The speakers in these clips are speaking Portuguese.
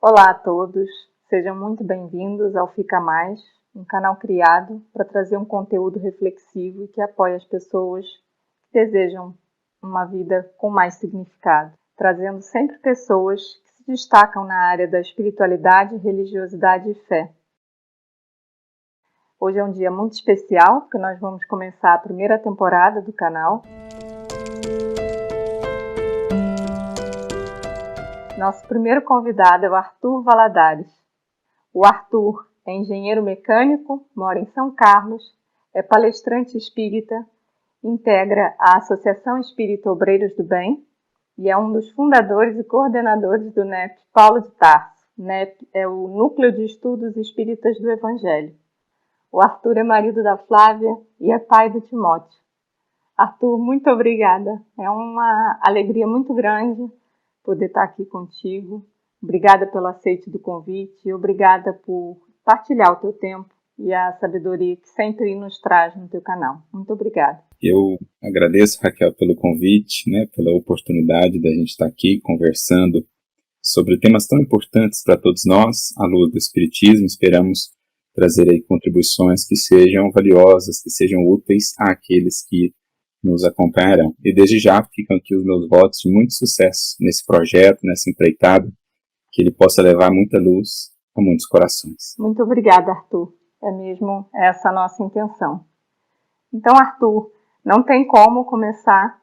Olá a todos, sejam muito bem-vindos ao Fica Mais, um canal criado para trazer um conteúdo reflexivo e que apoia as pessoas que desejam uma vida com mais significado, trazendo sempre pessoas que se destacam na área da espiritualidade, religiosidade e fé. Hoje é um dia muito especial, porque nós vamos começar a primeira temporada do canal. Nosso primeiro convidado é o Arthur Valadares. O Arthur é engenheiro mecânico, mora em São Carlos, é palestrante espírita, integra a Associação Espírita Obreiros do Bem e é um dos fundadores e coordenadores do NEP Paulo de Tarso. NEP é o Núcleo de Estudos Espíritas do Evangelho. O Arthur é marido da Flávia e é pai do Timóteo. Arthur, muito obrigada. É uma alegria muito grande poder estar aqui contigo. Obrigada pelo aceite do convite e obrigada por partilhar o teu tempo e a sabedoria que sempre nos traz no teu canal. Muito obrigada. Eu agradeço, Raquel, pelo convite, pela oportunidade da gente estar aqui conversando sobre temas tão importantes para todos nós, à luz do Espiritismo. Esperamos trazer aí contribuições que sejam valiosas, que sejam úteis àqueles que nos acompanharão. E desde já ficam aqui os meus votos de muito sucesso nesse projeto, nessa empreitada, que ele possa levar muita luz a muitos corações. Muito obrigada, Arthur. É mesmo essa a nossa intenção. Então, Arthur, não tem como começar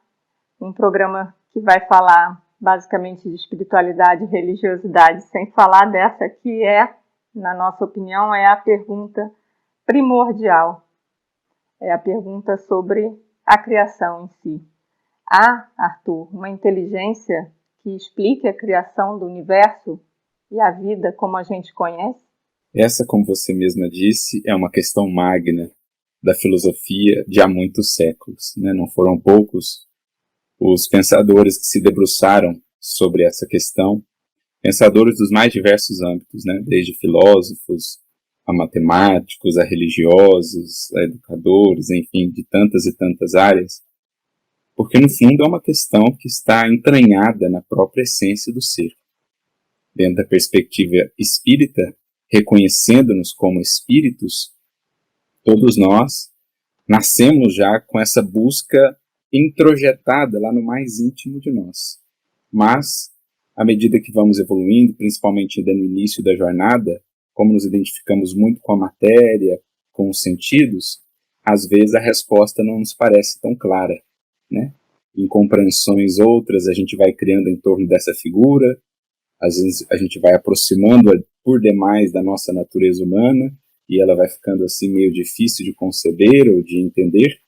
um programa que vai falar basicamente de espiritualidade e religiosidade sem falar dessa que é, na nossa opinião, é a pergunta primordial. É a pergunta sobre a criação em si. Há, Arthur, uma inteligência que explique a criação do universo e a vida como a gente conhece? Essa, como você mesma disse, é uma questão magna da filosofia de há muitos séculos. Não foram poucos os pensadores que se debruçaram sobre essa questão, pensadores dos mais diversos âmbitos, desde filósofos, a matemáticos, a religiosos, a educadores, enfim, de tantas e tantas áreas, porque no fundo é uma questão que está entranhada na própria essência do ser. Dentro da perspectiva espírita, reconhecendo-nos como espíritos, todos nós nascemos já com essa busca introjetada lá no mais íntimo de nós. Mas, à medida que vamos evoluindo, principalmente ainda no início da jornada, como nos identificamos muito com a matéria, com os sentidos, às vezes a resposta não nos parece tão clara. Em compreensões outras, a gente vai criando em torno dessa figura, às vezes a gente vai aproximando-a por demais da nossa natureza humana, e ela vai ficando assim meio difícil de conceber ou de entender,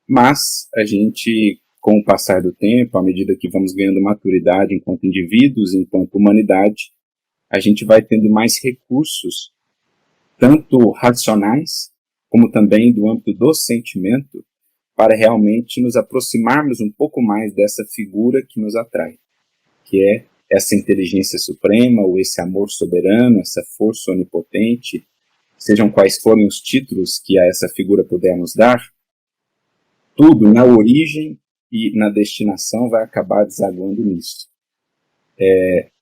mas a gente, com o passar do tempo, à medida que vamos ganhando maturidade enquanto indivíduos, enquanto humanidade, a gente vai tendo mais recursos, tanto racionais, como também do âmbito do sentimento, para realmente nos aproximarmos um pouco mais dessa figura que nos atrai, que é essa inteligência suprema, ou esse amor soberano, essa força onipotente, sejam quais forem os títulos que a essa figura puder nos dar, tudo na origem e na destinação vai acabar desaguando nisso.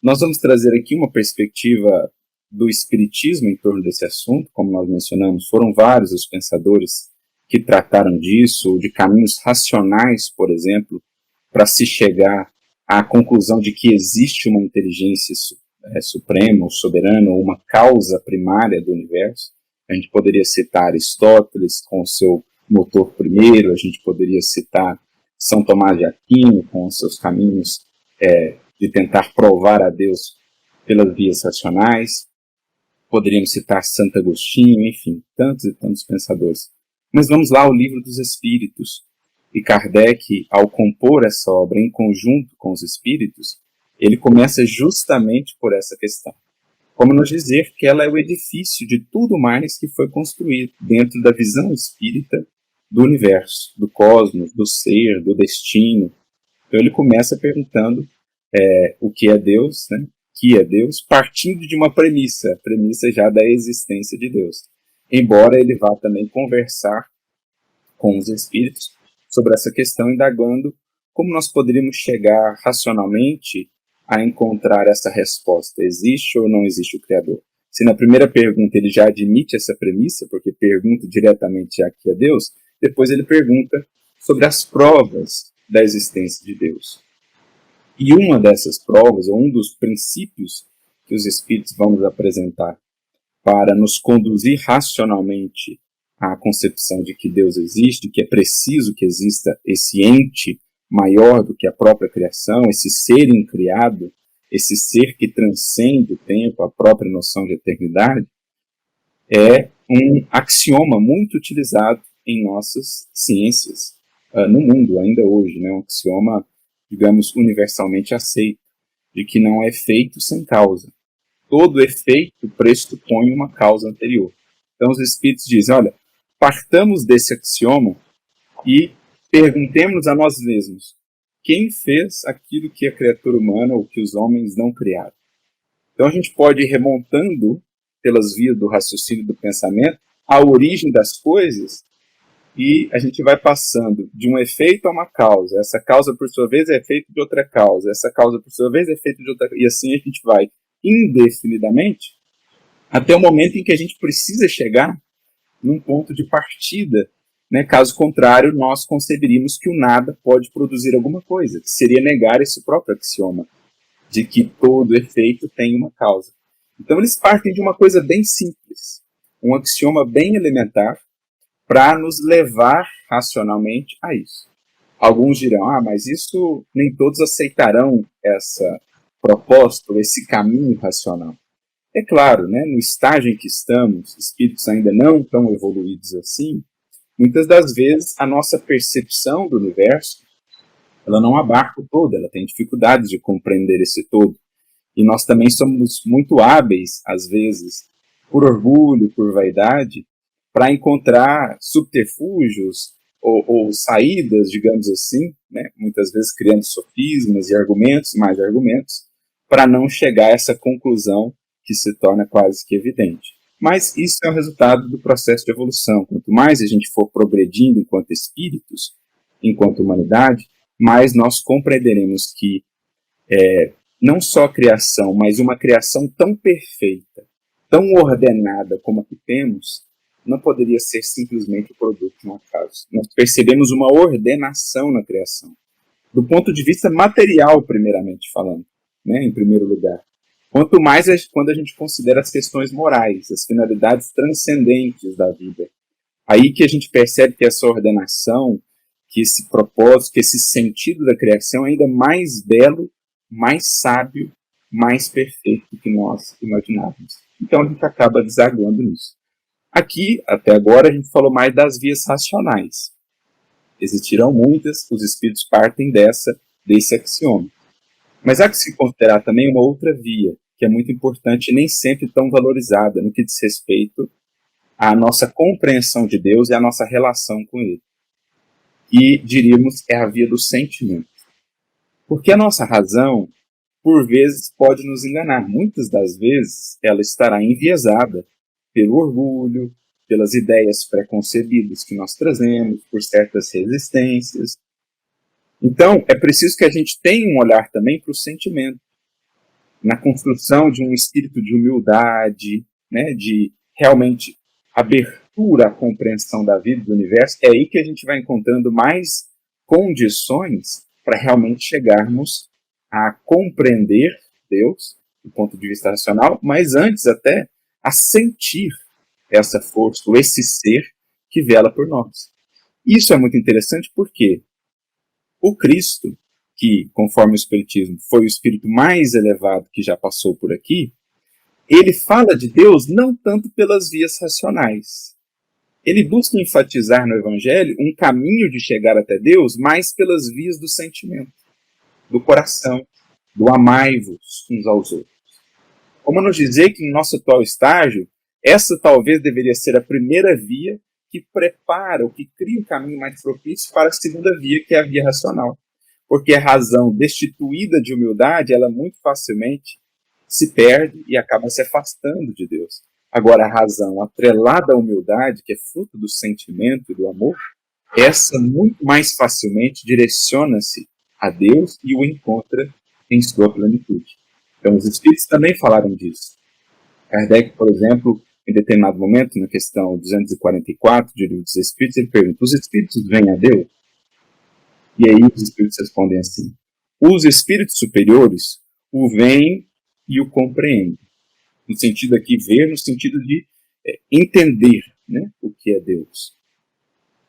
Nós vamos trazer aqui uma perspectiva do espiritismo em torno desse assunto, como nós mencionamos, foram vários os pensadores que trataram disso, ou de caminhos racionais, por exemplo, para se chegar à conclusão de que existe uma inteligência suprema, ou soberana, ou uma causa primária do universo. A gente poderia citar Aristóteles com o seu motor primeiro, a gente poderia citar São Tomás de Aquino com os seus caminhos de tentar provar a Deus pelas vias racionais, poderíamos citar Santo Agostinho, enfim, tantos e tantos pensadores. Mas vamos lá ao Livro dos Espíritos, e Kardec, ao compor essa obra em conjunto com os espíritos, ele começa justamente por essa questão. Como nos dizer que ela é o edifício de tudo mais que foi construído dentro da visão espírita do universo, do cosmos, do ser, do destino. Então ele começa perguntando o que é Deus, que é Deus, partindo de uma premissa, a premissa já da existência de Deus. Embora ele vá também conversar com os espíritos sobre essa questão, indagando como nós poderíamos chegar racionalmente a encontrar essa resposta. Existe ou não existe o Criador? Se na primeira pergunta ele já admite essa premissa, porque pergunta diretamente aqui a Deus, depois ele pergunta sobre as provas da existência de Deus. E uma dessas provas, ou um dos princípios que os Espíritos vão nos apresentar para nos conduzir racionalmente à concepção de que Deus existe, que é preciso que exista esse ente maior do que a própria criação, esse ser incriado, esse ser que transcende o tempo, a própria noção de eternidade, é um axioma muito utilizado em nossas ciências, no mundo ainda hoje, né? Um axioma, digamos, universalmente aceito, de que não é efeito sem causa. Todo efeito pressupõe uma causa anterior. Então os Espíritos dizem, olha, partamos desse axioma e perguntemos a nós mesmos, quem fez aquilo que a criatura humana ou que os homens não criaram? Então a gente pode ir remontando pelas vias do raciocínio e do pensamento a origem das coisas e a gente vai passando de um efeito a uma causa. Essa causa, por sua vez, é efeito de outra causa. Essa causa, por sua vez, é efeito de outra causa. E assim a gente vai indefinidamente até o momento em que a gente precisa chegar num ponto de partida, né? Caso contrário, nós conceberíamos que o nada pode produzir alguma coisa, que seria negar esse próprio axioma de que todo efeito tem uma causa. Então eles partem de uma coisa bem simples, um axioma bem elementar, para nos levar racionalmente a isso. Alguns dirão, mas isso nem todos aceitarão essa proposta, esse caminho racional. É claro, né, no estágio em que estamos, espíritos ainda não tão evoluídos assim, muitas das vezes a nossa percepção do universo, ela não abarca o todo, ela tem dificuldades de compreender esse todo. E nós também somos muito hábeis, às vezes, por orgulho, por vaidade, para encontrar subterfúgios ou saídas, digamos assim, né, muitas vezes criando sofismas e argumentos, mais argumentos, para não chegar a essa conclusão que se torna quase que evidente. Mas isso é o resultado do processo de evolução. Quanto mais a gente for progredindo enquanto espíritos, enquanto humanidade, mais nós compreenderemos que não só a criação, mas uma criação tão perfeita, tão ordenada como a que temos, não poderia ser simplesmente o produto de um acaso. Nós percebemos uma ordenação na criação, do ponto de vista material, primeiramente falando, né, em primeiro lugar. Quanto mais quando a gente considera as questões morais, as finalidades transcendentes da vida. Aí que a gente percebe que essa ordenação, que esse propósito, que esse sentido da criação é ainda mais belo, mais sábio, mais perfeito do que nós imaginávamos. Então a gente acaba desaguando nisso. Aqui, até agora, a gente falou mais das vias racionais. Existirão muitas, os espíritos partem desse axioma. Mas há que se considerar também uma outra via, que é muito importante e nem sempre tão valorizada no que diz respeito à nossa compreensão de Deus e à nossa relação com Ele. E, diríamos, é a via do sentimento. Porque a nossa razão, por vezes, pode nos enganar. Muitas das vezes, ela estará enviesada pelo orgulho, pelas ideias preconcebidas que nós trazemos, por certas resistências. Então, é preciso que a gente tenha um olhar também para o sentimento, na construção de um espírito de humildade, né, de realmente abertura à compreensão da vida, do universo. É aí que a gente vai encontrando mais condições para realmente chegarmos a compreender Deus, do ponto de vista racional, mas antes até a sentir essa força, ou esse ser que vela por nós. Isso é muito interessante porque o Cristo, que, conforme o Espiritismo, foi o espírito mais elevado que já passou por aqui, ele fala de Deus não tanto pelas vias racionais. Ele busca enfatizar no Evangelho um caminho de chegar até Deus mais pelas vias do sentimento, do coração, do amai-vos uns aos outros. Como nos dizer que, no nosso atual estágio, essa talvez deveria ser a primeira via que prepara, ou que cria um caminho mais propício para a segunda via, que é a via racional. Porque a razão destituída de humildade, ela muito facilmente se perde e acaba se afastando de Deus. Agora, a razão atrelada à humildade, que é fruto do sentimento e do amor, essa muito mais facilmente direciona-se a Deus e o encontra em sua plenitude. Então, os espíritos também falaram disso. Kardec, por exemplo, em determinado momento, na questão 244 de Livro dos Espíritos, ele pergunta: os espíritos vêm a Deus? E aí os espíritos respondem assim: os espíritos superiores o veem e o compreendem. No sentido aqui, ver, no sentido de entender, né, o que é Deus.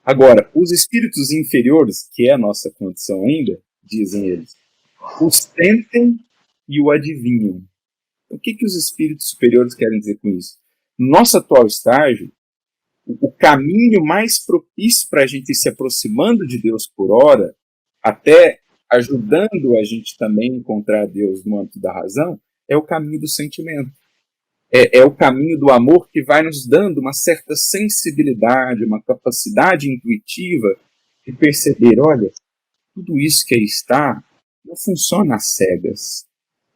Agora, os espíritos inferiores, que é a nossa condição ainda, dizem eles, o sentem e o adivinham. O que os espíritos superiores querem dizer com isso? No nosso atual estágio, o caminho mais propício para a gente ir se aproximando de Deus por hora, até ajudando a gente também a encontrar Deus no âmbito da razão, é o caminho do sentimento. É o caminho do amor que vai nos dando uma certa sensibilidade, uma capacidade intuitiva de perceber, olha, tudo isso que aí está não funciona às cegas.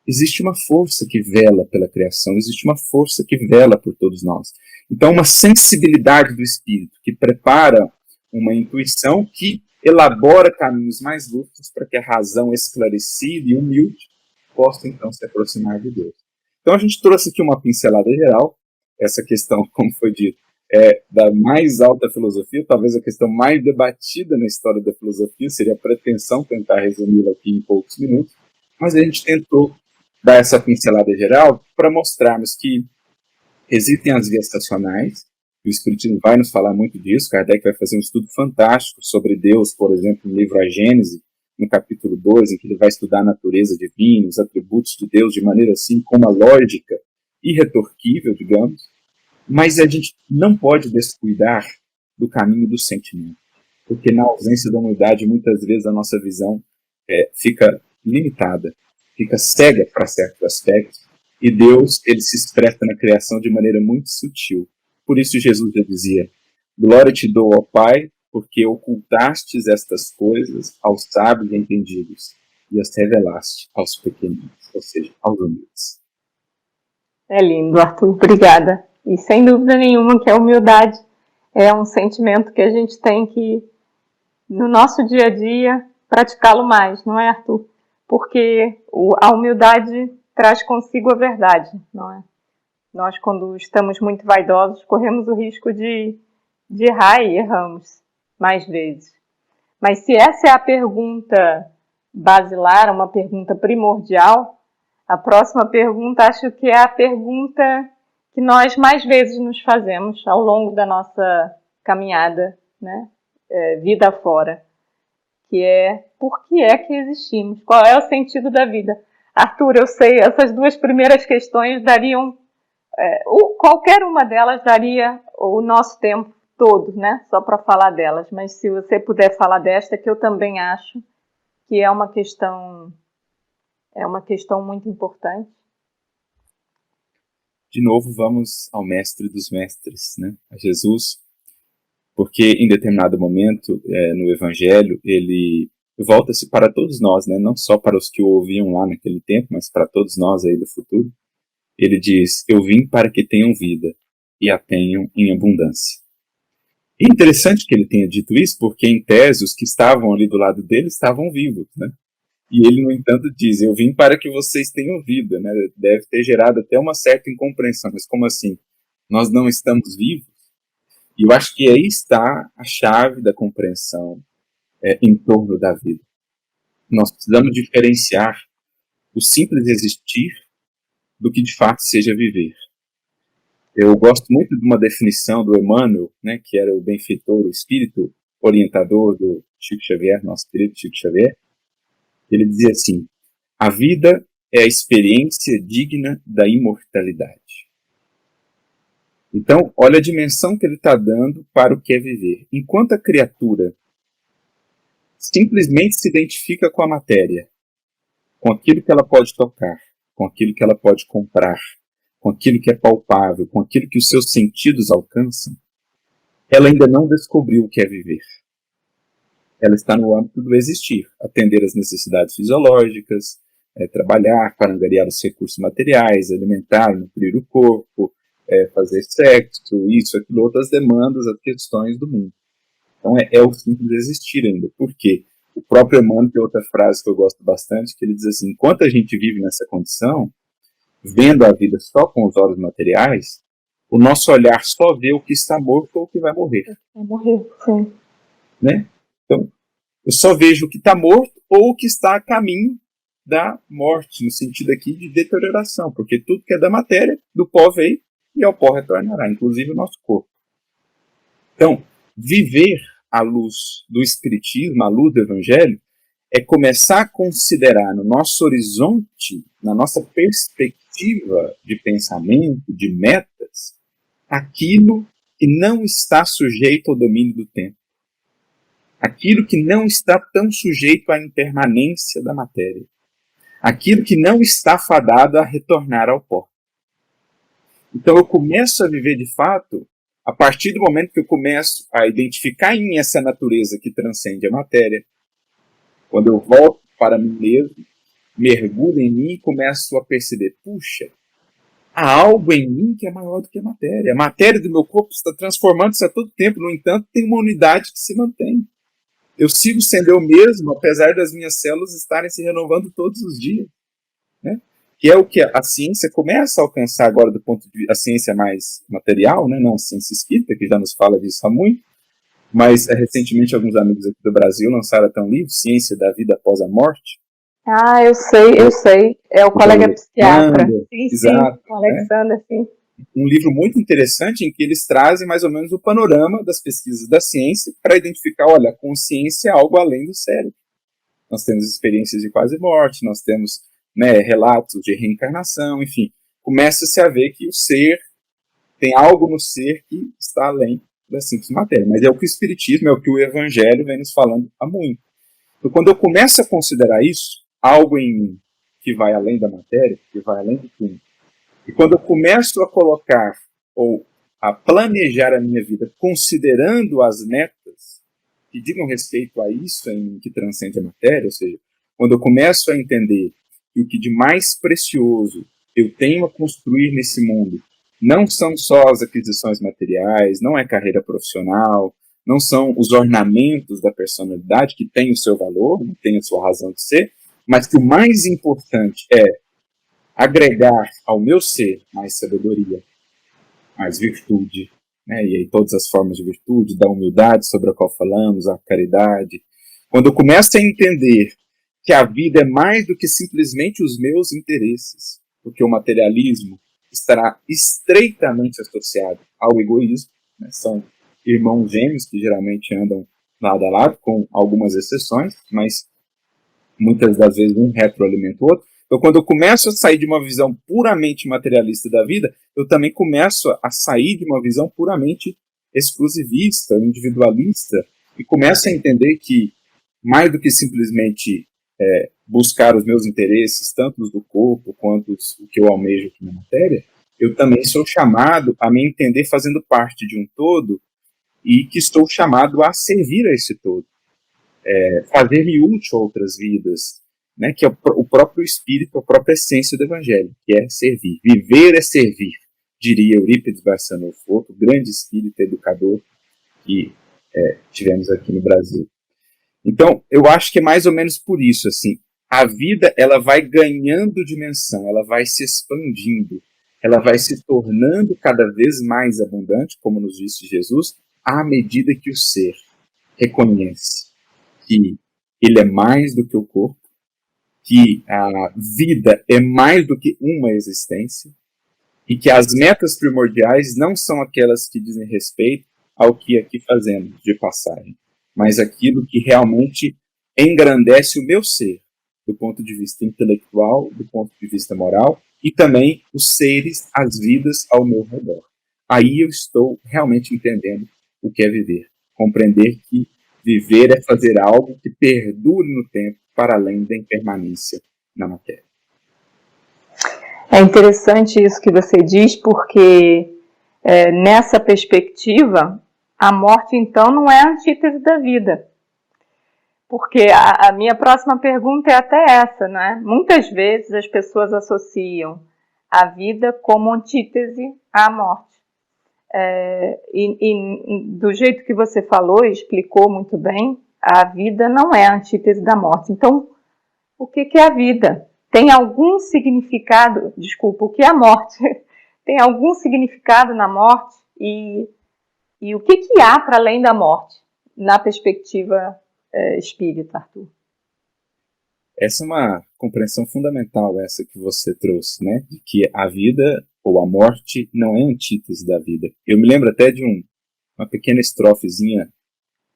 Existe uma força que vela pela criação, existe uma força que vela por todos nós. Então, uma sensibilidade do espírito que prepara uma intuição que elabora caminhos mais lúcidos para que a razão esclarecida e humilde possa, então, se aproximar de Deus. Então, a gente trouxe aqui uma pincelada geral, essa questão, como foi dito, da mais alta filosofia, talvez a questão mais debatida na história da filosofia, seria a pretensão tentar resumi-la aqui em poucos minutos, mas a gente tentou dar essa pincelada geral para mostrarmos que existem as vias racionais, o Espiritismo vai nos falar muito disso, Kardec vai fazer um estudo fantástico sobre Deus, por exemplo, no livro A Gênese, no capítulo 2, em que ele vai estudar a natureza divina, os atributos de Deus de maneira assim, com uma lógica irretorquível, digamos, mas a gente não pode descuidar do caminho do sentimento, porque na ausência da humildade, muitas vezes a nossa visão fica limitada, fica cega para certos aspectos, e Deus ele se expressa na criação de maneira muito sutil. Por isso Jesus já dizia: glória te dou, ó Pai, porque ocultastes estas coisas aos sábios e entendidos e as revelaste aos pequeninos, ou seja, aos humildes. É lindo, Arthur, obrigada. E sem dúvida nenhuma que a humildade é um sentimento que a gente tem que, no nosso dia a dia, praticá-lo mais, não é, Arthur? Porque a humildade traz consigo a verdade, não é? Nós, quando estamos muito vaidosos, corremos o risco de errar e erramos mais vezes. Mas se essa é a pergunta basilar, uma pergunta primordial, a próxima pergunta acho que é a pergunta que nós mais vezes nos fazemos ao longo da nossa caminhada, né? Vida fora, que é: por que é que existimos? Qual é o sentido da vida? Arthur, eu sei, essas duas primeiras questões dariam, qualquer uma delas daria o nosso tempo todo, né? Só para falar delas, mas se você puder falar desta, que eu também acho que é uma questão muito importante. De novo, vamos ao mestre dos mestres, né? A Jesus, porque em determinado momento no Evangelho ele volta-se para todos nós, né? Não só para os que o ouviam lá naquele tempo, mas para todos nós aí do futuro. Ele diz: eu vim para que tenham vida e a tenham em abundância. É interessante que ele tenha dito isso, porque em tese os que estavam ali do lado dele estavam vivos, né? E ele, no entanto, diz: eu vim para que vocês tenham vida, né? Deve ter gerado até uma certa incompreensão, mas como assim? Nós não estamos vivos? E eu acho que aí está a chave da compreensão em torno da vida. Nós precisamos diferenciar o simples existir do que de fato seja viver. Eu gosto muito de uma definição do Emmanuel, né, que era o benfeitor, o espírito orientador do Chico Xavier, nosso querido Chico Xavier. Ele dizia assim: a vida é a experiência digna da imortalidade. Então, olha a dimensão que ele está dando para o que é viver. Enquanto a criatura simplesmente se identifica com a matéria, com aquilo que ela pode tocar, com aquilo que ela pode comprar, com aquilo que é palpável, com aquilo que os seus sentidos alcançam, ela ainda não descobriu o que é viver. Ela está no âmbito do existir, atender às necessidades fisiológicas, trabalhar para angariar os recursos materiais, alimentar, nutrir o corpo, fazer sexo, isso, aquilo, outras demandas, as questões do mundo. Então é o simples existir ainda. Por quê? O próprio Emmanuel tem outra frase que eu gosto bastante, que ele diz assim: enquanto a gente vive nessa condição, vendo a vida só com os olhos materiais, o nosso olhar só vê o que está morto ou o que vai morrer. Vai morrer, sim. Né? Então, eu só vejo o que está morto ou o que está a caminho da morte, no sentido aqui de deterioração, porque tudo que é da matéria, do pó veio e ao pó retornará, inclusive o nosso corpo. Então, viver à luz do Espiritismo, à luz do Evangelho, é começar a considerar no nosso horizonte, na nossa perspectiva de pensamento, de metas, aquilo que não está sujeito ao domínio do tempo. Aquilo que não está tão sujeito à impermanência da matéria. Aquilo que não está fadado a retornar ao pó. Então eu começo a viver de fato a partir do momento que eu começo a identificar em mim essa natureza que transcende a matéria. Quando eu volto para mim mesmo, mergulho em mim e começo a perceber, puxa, há algo em mim que é maior do que a matéria. A matéria do meu corpo está transformando-se a todo tempo, no entanto, tem uma unidade que se mantém. Eu sigo sendo eu mesmo, apesar das minhas células estarem se renovando todos os dias. Né? Que é o que a ciência começa a alcançar agora do ponto de vista, a ciência mais material, né? Não a ciência espírita, que já nos fala disso há muito, mas recentemente alguns amigos aqui do Brasil lançaram até um livro, Ciência da Vida Após a Morte. Ah, eu sei. É o colega psiquiatra. Sim, exato, o Alexander, né? sim. Um livro muito interessante em que eles trazem mais ou menos o panorama das pesquisas da ciência para identificar, olha, a consciência é algo além do cérebro. Nós temos experiências de quase morte, nós temos, né, relatos de reencarnação, enfim. Começa-se a ver que o ser, tem algo no ser que está além da simples matéria. Mas é o que o Espiritismo, é o que o Evangelho vem nos falando há muito. Então, quando eu começo a considerar isso, algo em mim que vai além da matéria, que vai além do túmulo, e quando eu começo a colocar ou a planejar a minha vida considerando as metas que digam respeito a isso em mim que transcende a matéria, ou seja, quando eu começo a entender que o que de mais precioso eu tenho a construir nesse mundo não são só as aquisições materiais, não é carreira profissional, não são os ornamentos da personalidade que tem o seu valor, tem a sua razão de ser, mas que o mais importante é agregar ao meu ser mais sabedoria, mais virtude, né? E aí todas as formas de virtude, da humildade sobre a qual falamos, a caridade. Quando eu começo a entender que a vida é mais do que simplesmente os meus interesses, porque o materialismo estará estreitamente associado ao egoísmo, né? São irmãos gêmeos que geralmente andam lado a lado, com algumas exceções, mas muitas das vezes um retroalimenta o outro. Então, quando eu começo a sair de uma visão puramente materialista da vida, eu também começo a sair de uma visão puramente exclusivista, individualista, e começo a entender que, mais do que simplesmente buscar os meus interesses, tanto os do corpo quanto o que eu almejo aqui na matéria, eu também sou chamado a me entender fazendo parte de um todo e que estou chamado a servir a esse todo. Fazer-me útil a outras vidas, né, que é o próprio espírito, a própria essência do Evangelho, que é servir. Viver é servir, diria Eurípides Barçanufo, outro grande espírito educador que tivemos aqui no Brasil. Então, eu acho que é mais ou menos por isso, assim, a vida ela vai ganhando dimensão, ela vai se expandindo, ela vai se tornando cada vez mais abundante, como nos disse Jesus, à medida que o ser reconhece que ele é mais do que o corpo, que a vida é mais do que uma existência e que as metas primordiais não são aquelas que dizem respeito ao que aqui fazemos de passagem, mas aquilo que realmente engrandece o meu ser, do ponto de vista intelectual, do ponto de vista moral, e também os seres, as vidas ao meu redor. Aí eu estou realmente entendendo o que é viver. Compreender que viver é fazer algo que perdure no tempo para além da impermanência na matéria. É interessante isso que você diz, porque nessa perspectiva, a morte então não é a antítese da vida. Porque a minha próxima pergunta é até essa, né? Muitas vezes as pessoas associam a vida como antítese à morte. E do jeito que você falou e explicou muito bem, a vida não é a antítese da morte. Então, o que é a vida? Tem algum significado? Desculpa, o que é a morte? Tem algum significado na morte? E o que há para além da morte, na perspectiva espírita, Arthur? Essa é uma compreensão fundamental, essa que você trouxe, né? De que a vida ou a morte não é antítese da vida. Eu me lembro até de uma pequena estrofezinha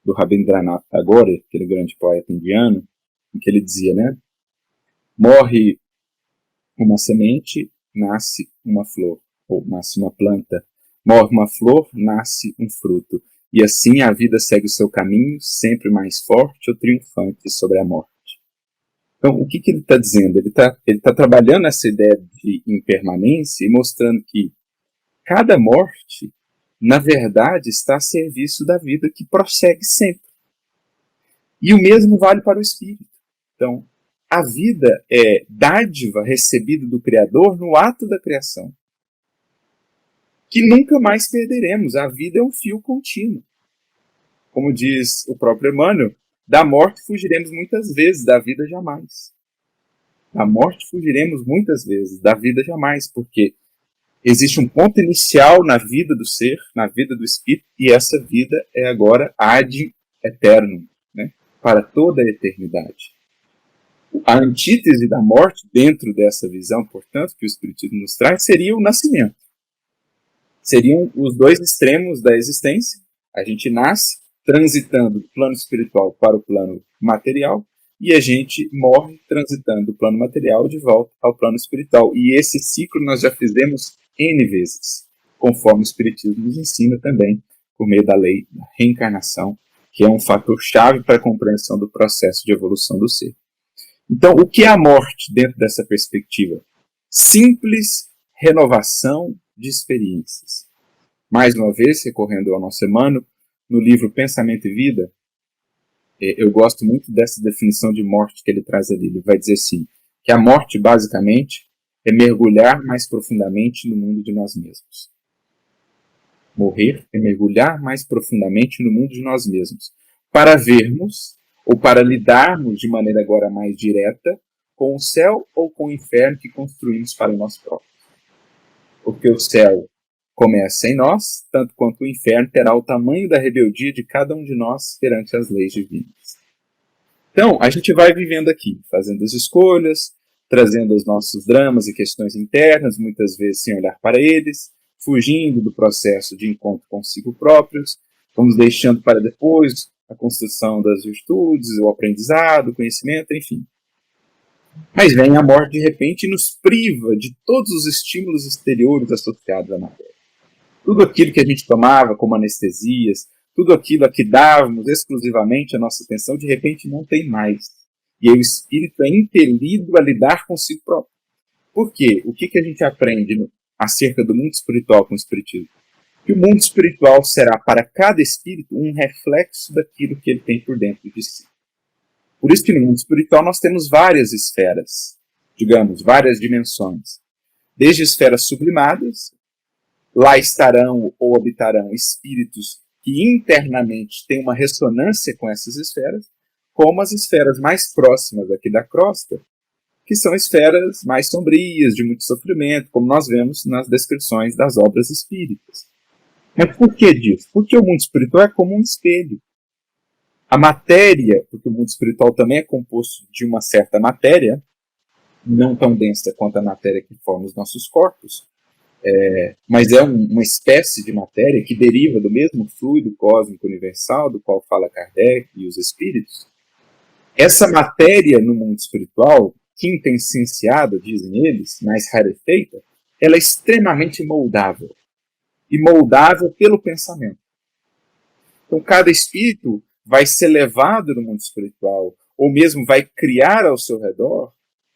do Rabindranath Tagore, aquele grande poeta indiano, em que ele dizia, né? Morre uma semente, nasce uma flor, ou nasce uma planta. Morre uma flor, nasce um fruto. E assim a vida segue o seu caminho, sempre mais forte ou triunfante sobre a morte. Então, o que ele está dizendo? Ele tá trabalhando essa ideia de impermanência e mostrando que cada morte, na verdade, está a serviço da vida que prossegue sempre. E o mesmo vale para o espírito. Então, a vida é dádiva recebida do Criador no ato da criação, que nunca mais perderemos. A vida é um fio contínuo. Como diz o próprio Emmanuel, da morte fugiremos muitas vezes, da vida jamais. Da morte fugiremos muitas vezes, da vida jamais, porque existe um ponto inicial na vida do ser, na vida do espírito, e essa vida é agora ad eternum, né? Para toda a eternidade. A antítese da morte, dentro dessa visão, portanto, que o Espiritismo nos traz, seria o nascimento. Seriam os dois extremos da existência. A gente nasce transitando do plano espiritual para o plano material, e a gente morre transitando do plano material de volta ao plano espiritual. E esse ciclo nós já fizemos N vezes, conforme o Espiritismo nos ensina também, por meio da lei da reencarnação, que é um fator chave para a compreensão do processo de evolução do ser. Então, o que é a morte dentro dessa perspectiva? Simples renovação de experiências. Mais uma vez, recorrendo ao nosso Emmanuel, no livro Pensamento e Vida, eu gosto muito dessa definição de morte que ele traz ali. Ele vai dizer assim, que a morte, basicamente, é mergulhar mais profundamente no mundo de nós mesmos. Morrer é mergulhar mais profundamente no mundo de nós mesmos, para vermos, ou para lidarmos de maneira agora mais direta, com o céu ou com o inferno que construímos para nós próprios. Porque o céu começa em nós, tanto quanto o inferno terá o tamanho da rebeldia de cada um de nós perante as leis divinas. Então, a gente vai vivendo aqui, fazendo as escolhas, trazendo os nossos dramas e questões internas, muitas vezes sem olhar para eles, fugindo do processo de encontro consigo próprios, vamos deixando para depois a construção das virtudes, o aprendizado, o conhecimento, enfim. Mas vem a morte de repente e nos priva de todos os estímulos exteriores associados à matéria. Tudo aquilo que a gente tomava como anestesias, tudo aquilo a que dávamos exclusivamente a nossa atenção, de repente não tem mais. E aí o espírito é impelido a lidar consigo próprio. Por quê? O que a gente aprende acerca do mundo espiritual com o espiritismo? Que o mundo espiritual será para cada espírito um reflexo daquilo que ele tem por dentro de si. Por isso que no mundo espiritual nós temos várias esferas, digamos, várias dimensões. Desde esferas sublimadas, lá estarão ou habitarão espíritos que internamente têm uma ressonância com essas esferas, como as esferas mais próximas aqui da crosta, que são esferas mais sombrias, de muito sofrimento, como nós vemos nas descrições das obras espíritas. Mas por que disso? Porque o mundo espiritual é como um espelho. A matéria, porque o mundo espiritual também é composto de uma certa matéria, não tão densa quanto a matéria que forma os nossos corpos, mas é uma espécie de matéria que deriva do mesmo fluido cósmico universal, do qual fala Kardec e os espíritos. Essa matéria no mundo espiritual, quintessenciada, dizem eles, mais rarefeita, ela é extremamente moldável. E moldável pelo pensamento. Então, cada espírito vai ser levado no mundo espiritual, ou mesmo vai criar ao seu redor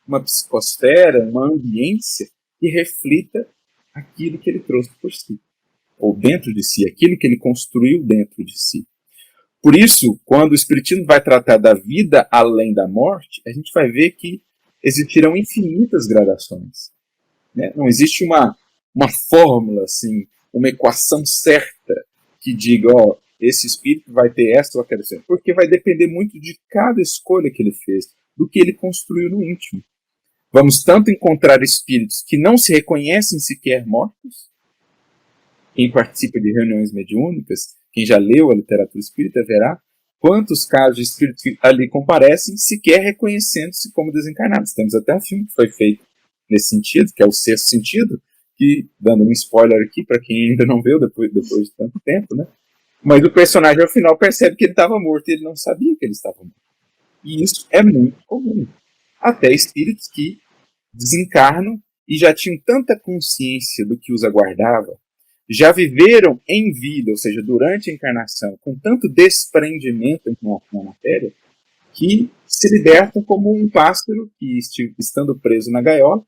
uma psicosfera, uma ambiência que reflita aquilo que ele trouxe por si, ou dentro de si, aquilo que ele construiu dentro de si. Por isso, quando o Espiritismo vai tratar da vida além da morte, a gente vai ver que existirão infinitas gradações. Né? Não existe uma fórmula, assim, uma equação certa que diga, esse espírito vai ter esta ou aquela escolha, porque vai depender muito de cada escolha que ele fez, do que ele construiu no íntimo. Vamos tanto encontrar espíritos que não se reconhecem sequer mortos. Quem participa de reuniões mediúnicas, quem já leu a literatura espírita, verá quantos casos de espíritos que ali comparecem sequer reconhecendo-se como desencarnados. Temos até um filme que foi feito nesse sentido, que é o Sexto Sentido, que, dando um spoiler aqui para quem ainda não viu depois de tanto tempo, né? Mas o personagem ao final percebe que ele estava morto e ele não sabia que ele estava morto. E isso é muito comum. Até espíritos que desencarnam e já tinham tanta consciência do que os aguardava, já viveram em vida, ou seja, durante a encarnação, com tanto desprendimento em relação à matéria, que se libertam como um pássaro que, estando preso na gaiola,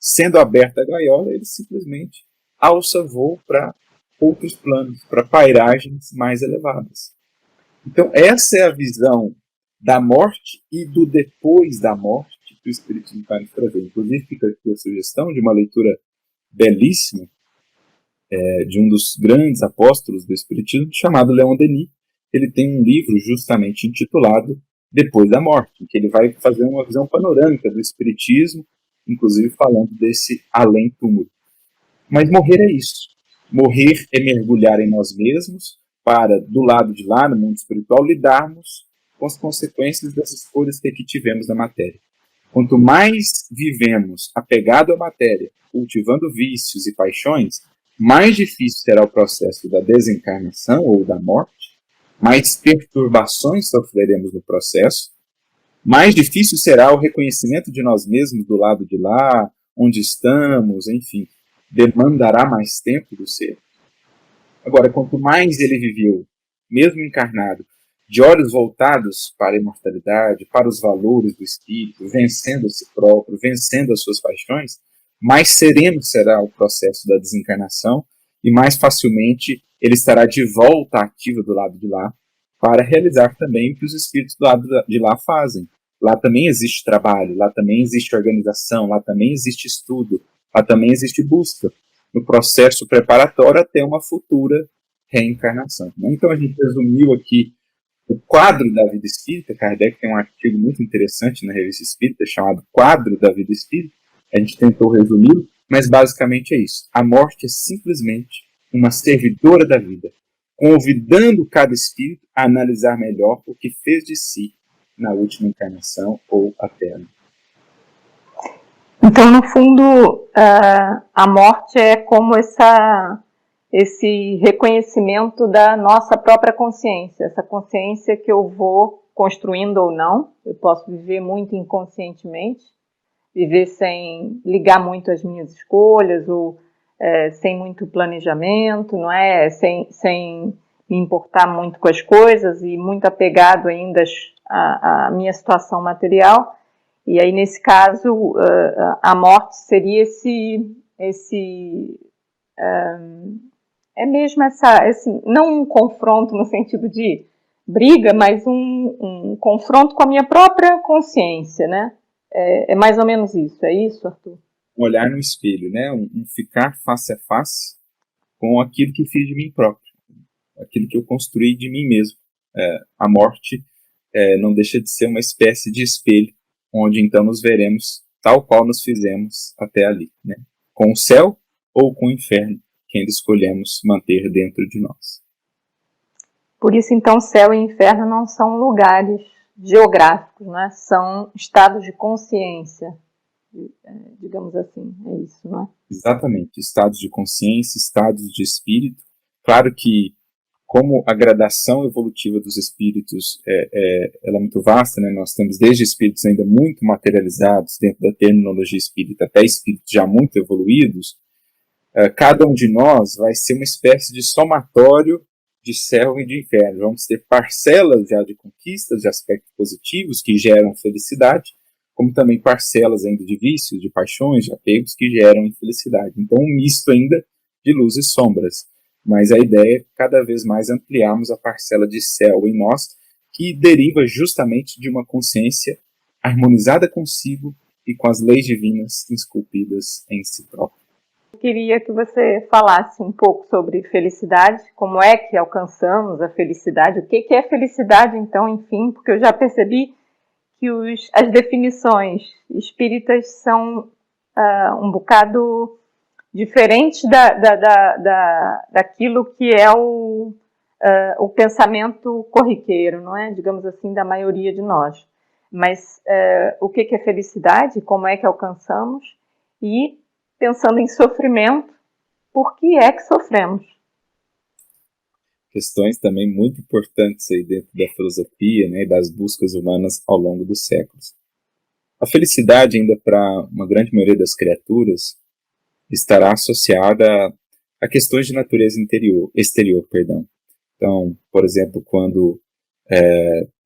sendo aberta a gaiola, ele simplesmente alça voo para outros planos, para pairagens mais elevadas. Então, essa é a visão da morte e do depois da morte que o Espiritismo está nos trazendo. Inclusive, fica aqui a sugestão de uma leitura belíssima de um dos grandes apóstolos do Espiritismo, chamado Leon Denis. Ele tem um livro justamente intitulado Depois da Morte, que ele vai fazer uma visão panorâmica do Espiritismo, inclusive falando desse além-túmulo. Mas morrer é isso. Morrer é mergulhar em nós mesmos para, do lado de lá, no mundo espiritual, lidarmos com as consequências das escolhas que aqui tivemos na matéria. Quanto mais vivemos apegado à matéria, cultivando vícios e paixões, mais difícil será o processo da desencarnação ou da morte, mais perturbações sofreremos no processo, mais difícil será o reconhecimento de nós mesmos do lado de lá, onde estamos, enfim, demandará mais tempo do ser. Agora, quanto mais ele viveu, mesmo encarnado, de olhos voltados para a imortalidade, para os valores do espírito, vencendo a si próprio, vencendo as suas paixões, mais sereno será o processo da desencarnação e mais facilmente ele estará de volta ativa do lado de lá para realizar também o que os espíritos do lado de lá fazem. Lá também existe trabalho, lá também existe organização, lá também existe estudo, lá também existe busca no processo preparatório até uma futura reencarnação. Então a gente resumiu aqui o quadro da vida espírita. Kardec tem um artigo muito interessante na Revista Espírita chamado Quadro da Vida Espírita. A gente tentou resumir, mas basicamente é isso. A morte é simplesmente uma servidora da vida, convidando cada espírito a analisar melhor o que fez de si na última encarnação ou até ali. Então, no fundo, a morte é como esse reconhecimento da nossa própria consciência, essa consciência que eu vou construindo ou não. Eu posso viver muito inconscientemente, viver sem ligar muito às minhas escolhas, ou sem muito planejamento, não é? Sem me importar muito com as coisas e muito apegado ainda à minha situação material. E aí, nesse caso, a morte seria é mesmo não um confronto no sentido de briga, mas um confronto com a minha própria consciência, né? É mais ou menos isso, é isso, Arthur? Um olhar no espelho, né? Um ficar face a face com aquilo que fiz de mim próprio, aquilo que eu construí de mim mesmo. A morte não deixa de ser uma espécie de espelho, onde então nos veremos tal qual nos fizemos até ali, né? Com o céu ou com o inferno, que ainda escolhemos manter dentro de nós. Por isso, então, céu e inferno não são lugares geográficos, né? São estados de consciência, digamos assim, é isso, não é? Exatamente, estados de consciência, estados de espírito. Claro que, como a gradação evolutiva dos espíritos ela é muito vasta, né? Nós temos desde espíritos ainda muito materializados dentro da terminologia espírita até espíritos já muito evoluídos. Cada um de nós vai ser uma espécie de somatório de céu e de inferno. Vamos ter parcelas já de conquistas, de aspectos positivos que geram felicidade, como também parcelas ainda de vícios, de paixões, de apegos que geram infelicidade. Então, um misto ainda de luz e sombras. Mas a ideia é cada vez mais ampliarmos a parcela de céu em nós, que deriva justamente de uma consciência harmonizada consigo e com as leis divinas esculpidas em si próprio. queria que você falasse um pouco sobre felicidade, como é que alcançamos a felicidade, o que é felicidade, então, enfim, porque eu já percebi que as definições espíritas são um bocado diferentes daquilo que é o pensamento corriqueiro, não é? Digamos assim, da maioria de nós. Mas o que é felicidade, como é que alcançamos, e pensando em sofrimento, por que é que sofremos? Questões também muito importantes aí dentro da filosofia, né, e das buscas humanas ao longo dos séculos. A felicidade, ainda para uma grande maioria das criaturas, estará associada a questões de natureza exterior. Então, por exemplo, quando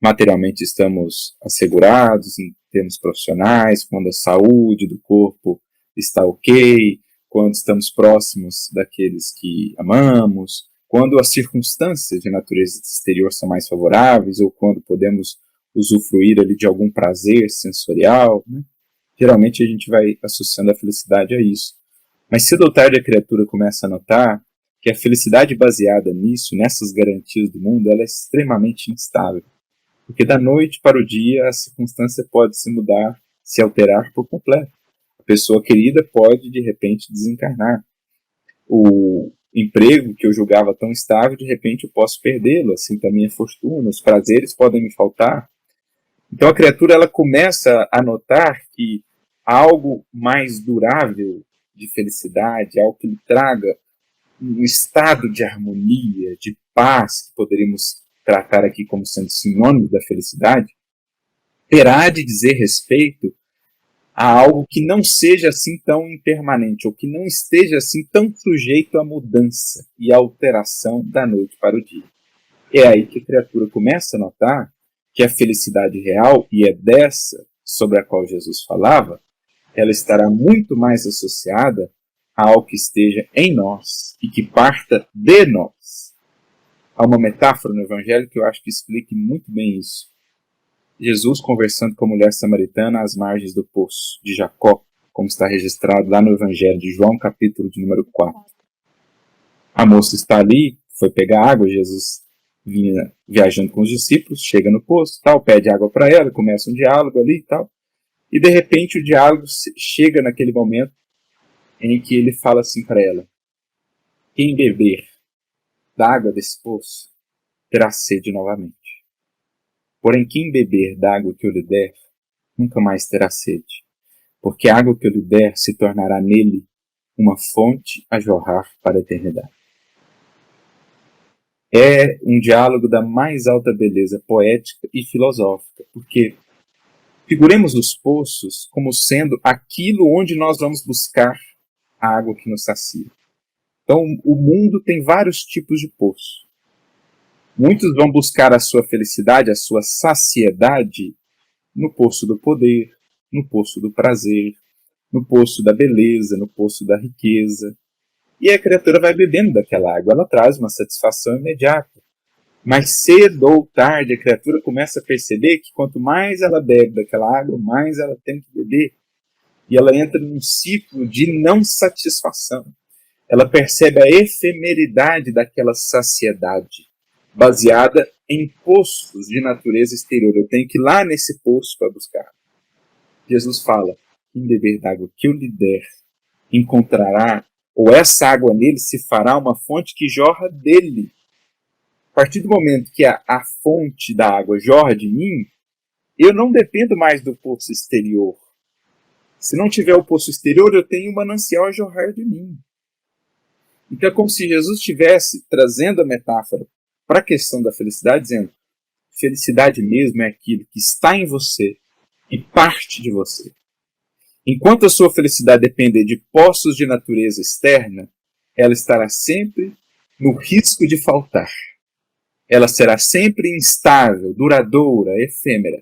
materialmente estamos assegurados em termos profissionais, quando a saúde do corpo está ok, quando estamos próximos daqueles que amamos, quando as circunstâncias de natureza exterior são mais favoráveis, ou quando podemos usufruir ali de algum prazer sensorial, né? Geralmente a gente vai associando a felicidade a isso. Mas cedo ou tarde a criatura começa a notar que a felicidade baseada nisso, nessas garantias do mundo, ela é extremamente instável. Porque da noite para o dia a circunstância pode se mudar, se alterar por completo. A pessoa querida pode, de repente, desencarnar. O emprego que eu julgava tão estável, de repente eu posso perdê-lo, assim também a fortuna, os prazeres podem me faltar. Então a criatura ela começa a notar que algo mais durável de felicidade, algo que lhe traga um estado de harmonia, de paz, que poderíamos tratar aqui como sendo sinônimo da felicidade, terá de dizer respeito a algo que não seja assim tão impermanente, ou que não esteja assim tão sujeito à mudança e à alteração da noite para o dia. É aí que a criatura começa a notar que a felicidade real, e é dessa sobre a qual Jesus falava, ela estará muito mais associada ao que esteja em nós e que parta de nós. Há uma metáfora no Evangelho que eu acho que explica muito bem isso. Jesus conversando com a mulher samaritana às margens do poço de Jacó, como está registrado lá no Evangelho de João, capítulo de número 4. A moça está ali, foi pegar água, Jesus vinha viajando com os discípulos, chega no poço, tal, pede água para ela, começa um diálogo ali e tal. E de repente o diálogo chega naquele momento em que ele fala assim para ela: quem beber da água desse poço terá sede novamente. Porém, quem beber da água que eu lhe der, nunca mais terá sede, porque a água que eu lhe der se tornará nele uma fonte a jorrar para a eternidade. É um diálogo da mais alta beleza poética e filosófica, porque figuremos os poços como sendo aquilo onde nós vamos buscar a água que nos sacia. Então, o mundo tem vários tipos de poço. Muitos vão buscar a sua felicidade, a sua saciedade no poço do poder, no poço do prazer, no poço da beleza, no poço da riqueza. E a criatura vai bebendo daquela água, ela traz uma satisfação imediata. Mas cedo ou tarde a criatura começa a perceber que quanto mais ela bebe daquela água, mais ela tem que beber. E ela entra num ciclo de não satisfação. Ela percebe a efemeridade daquela saciedade, baseada em poços de natureza exterior. Eu tenho que ir lá nesse poço para buscar. Jesus fala: quem beber da água que eu lhe der, encontrará, ou essa água nele se fará uma fonte que jorra dele. A partir do momento que a fonte da água jorra de mim, eu não dependo mais do poço exterior. Se não tiver o poço exterior, eu tenho um manancial a jorrar de mim. Então é como se Jesus estivesse trazendo a metáfora para a questão da felicidade, dizendo: felicidade mesmo é aquilo que está em você e parte de você. Enquanto a sua felicidade depender de poços de natureza externa, ela estará sempre no risco de faltar. Ela será sempre instável, duradoura, efêmera.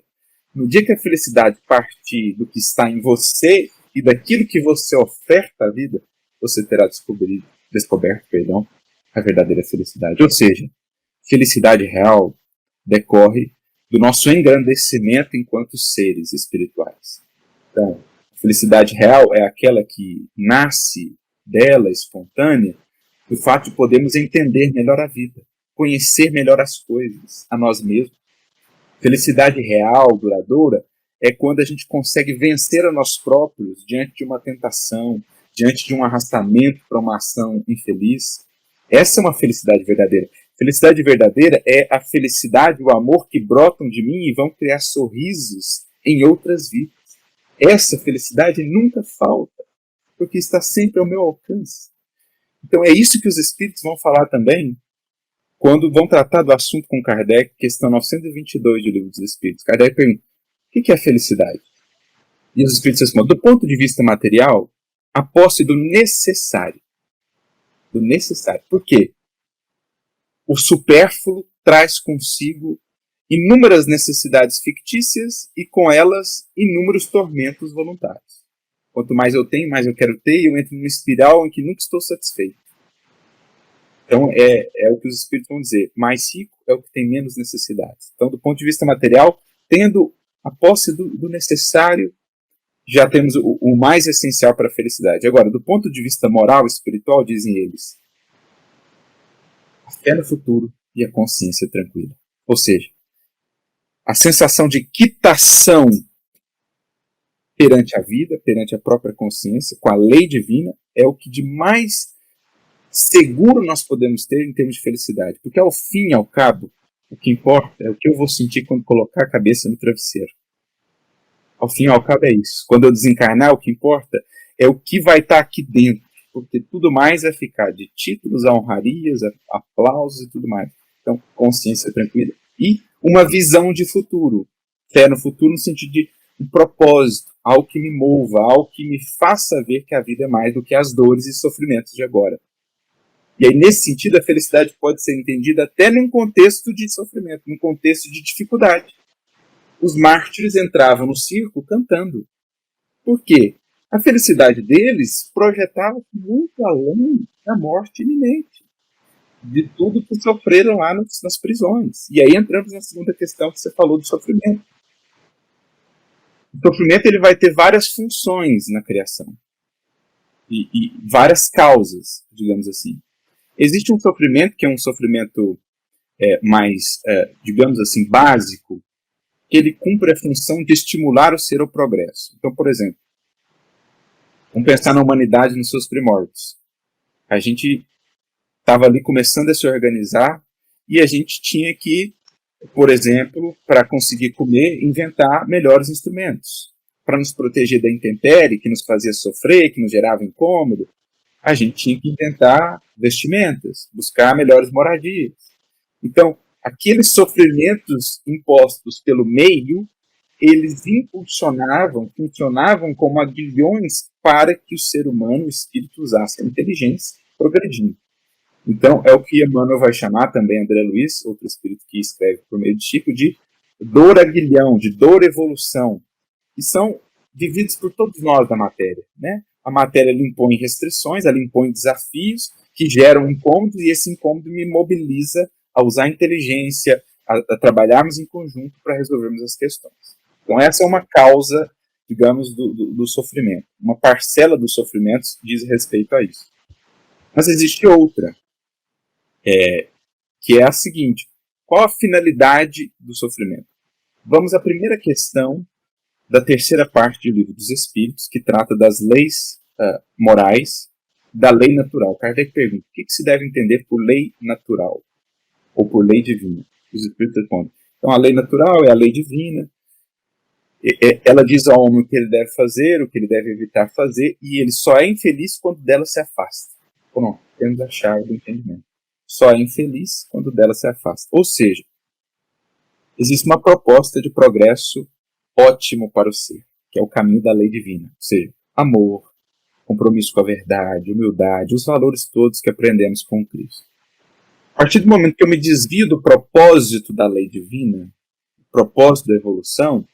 No dia que a felicidade partir do que está em você e daquilo que você oferta à vida, você terá descoberto a verdadeira felicidade. Ou seja, felicidade real decorre do nosso engrandecimento enquanto seres espirituais. Então, a felicidade real é aquela que nasce dela, espontânea, do fato de podermos entender melhor a vida, conhecer melhor as coisas, a nós mesmos. Felicidade real, duradoura, é quando a gente consegue vencer a nós próprios diante de uma tentação, diante de um arrastamento para uma ação infeliz. Essa é uma felicidade verdadeira. Felicidade verdadeira é a felicidade e o amor que brotam de mim e vão criar sorrisos em outras vidas. Essa felicidade nunca falta, porque está sempre ao meu alcance. Então é isso que os espíritos vão falar também quando vão tratar do assunto com Kardec, questão 922 do Livro dos Espíritos. Kardec pergunta, o que é a felicidade? E os espíritos respondem, do ponto de vista material, a posse do necessário. Do necessário. Por quê? O supérfluo traz consigo inúmeras necessidades fictícias e com elas inúmeros tormentos voluntários. Quanto mais eu tenho, mais eu quero ter, e eu entro numa espiral em que nunca estou satisfeito. Então é o que os espíritos vão dizer, mais rico é o que tem menos necessidades. Então, do ponto de vista material, tendo a posse do necessário, já temos o mais essencial para a felicidade. Agora, do ponto de vista moral e espiritual, dizem eles, a fé no futuro e a consciência tranquila. Ou seja, a sensação de quitação perante a vida, perante a própria consciência, com a lei divina, é o que de mais seguro nós podemos ter em termos de felicidade. Porque ao fim e ao cabo, o que importa é o que eu vou sentir quando colocar a cabeça no travesseiro. Ao fim e ao cabo é isso. Quando eu desencarnar, o que importa é o que vai estar aqui dentro. Porque tudo mais vai ficar de títulos a honrarias, a aplausos e tudo mais. Então, consciência tranquila. E uma visão de futuro. Fé no futuro no sentido de um propósito, algo que me mova, algo que me faça ver que a vida é mais do que as dores e sofrimentos de agora. E aí, nesse sentido, a felicidade pode ser entendida até num contexto de sofrimento, num contexto de dificuldade. Os mártires entravam no circo cantando. Por quê? A felicidade deles projetava muito além da morte iminente, de tudo que sofreram lá nas prisões. E aí entramos na segunda questão que você falou do sofrimento. O sofrimento ele vai ter várias funções na criação. E várias causas, digamos assim. Existe um sofrimento que é um sofrimento mais, digamos assim, básico, que ele cumpre a função de estimular o ser ao progresso. Então, por exemplo, vamos pensar na humanidade nos seus primórdios. A gente estava ali começando a se organizar e a gente tinha que, por exemplo, para conseguir comer, inventar melhores instrumentos. Para nos proteger da intempérie, que nos fazia sofrer, que nos gerava incômodo, a gente tinha que inventar vestimentas, buscar melhores moradias. Então, aqueles sofrimentos impostos pelo meio, eles impulsionavam, funcionavam como aguilhões para que o ser humano, o espírito, usasse a inteligência progredindo. Então, é o que Emmanuel vai chamar também, André Luiz, outro espírito que escreve por meio de Chico, de dor aguilhão, de dor evolução, que são vividos por todos nós da matéria, né? A matéria ela impõe restrições, ela impõe desafios que geram incômodos, e esse incômodo me mobiliza a usar a inteligência, a trabalharmos em conjunto para resolvermos as questões. Então, essa é uma causa, digamos, do sofrimento. Uma parcela dos sofrimentos diz respeito a isso. Mas existe outra, que é a seguinte: qual a finalidade do sofrimento? Vamos à primeira questão da terceira parte do Livro dos Espíritos, que trata das leis morais, da lei natural. Kardec pergunta, o que se deve entender por lei natural? Ou por lei divina? Os Espíritos respondem. Então, a lei natural é a lei divina. Ela diz ao homem o que ele deve fazer, o que ele deve evitar fazer, e ele só é infeliz quando dela se afasta. Pronto, temos a chave do entendimento. Só é infeliz quando dela se afasta. Ou seja, existe uma proposta de progresso ótimo para o ser, que é o caminho da lei divina. Ou seja, amor, compromisso com a verdade, humildade, os valores todos que aprendemos com Cristo. A partir do momento que eu me desvio do propósito da lei divina, propósito da evolução,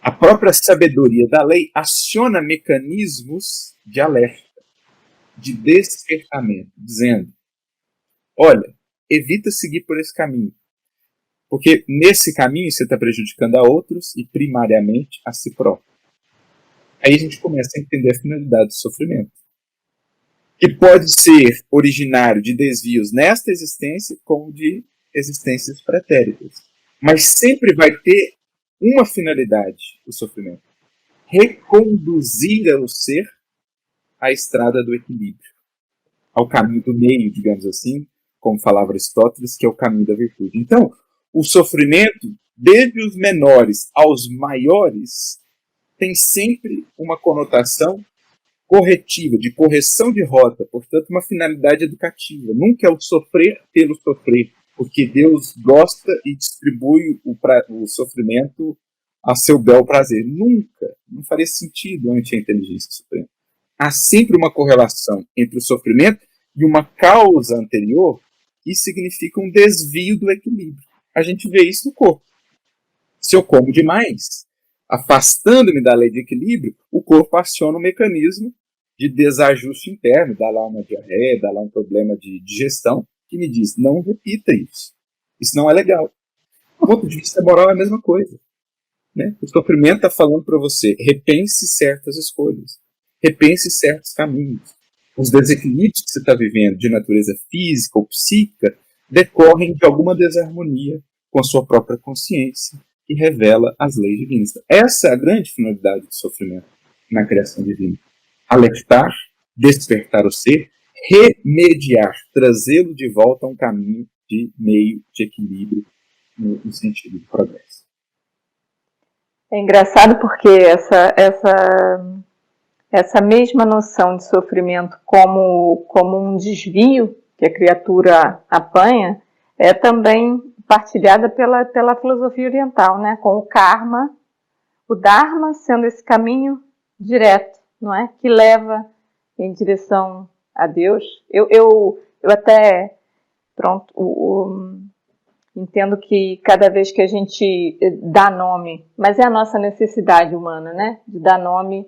a própria sabedoria da lei aciona mecanismos de alerta, de despertamento, dizendo, olha, evita seguir por esse caminho, porque nesse caminho você está prejudicando a outros e primariamente a si próprio. Aí a gente começa a entender a finalidade do sofrimento. que pode ser originário de desvios nesta existência como de existências pretéritas. Mas sempre vai ter uma finalidade, o sofrimento: reconduzir o ser à estrada do equilíbrio, ao caminho do meio, digamos assim, como falava Aristóteles, que é o caminho da virtude. Então, o sofrimento, desde os menores aos maiores, tem sempre uma conotação corretiva, de correção de rota, portanto, uma finalidade educativa. Nunca é o sofrer pelo sofrer, porque Deus gosta e distribui o sofrimento a seu bel prazer. Nunca. Não faria sentido ante a inteligência suprema. Há sempre uma correlação entre o sofrimento e uma causa anterior que significa um desvio do equilíbrio. A gente vê isso no corpo. Se eu como demais, afastando-me da lei de equilíbrio, o corpo aciona um mecanismo de desajuste interno, dá lá uma diarreia, dá lá um problema de digestão, que me diz: não repita isso. Isso não é legal. Do ponto de vista moral é a mesma coisa. Né? O sofrimento está falando para você: repense certas escolhas, repense certos caminhos. Os desequilíbrios que você está vivendo, de natureza física ou psíquica, decorrem de alguma desarmonia com a sua própria consciência, que revela as leis divinas. Essa é a grande finalidade do sofrimento na criação divina: alertar, despertar o ser, remediar, trazê-lo de volta a um caminho de meio, de equilíbrio, no sentido do progresso. É engraçado porque essa mesma noção de sofrimento como um desvio que a criatura apanha é também partilhada pela filosofia oriental, né? Com o karma, o dharma sendo esse caminho direto, não é? Que leva em direção a Deus. Eu até, pronto, entendo que cada vez que a gente dá nome, mas é a nossa necessidade humana, né? De dar nome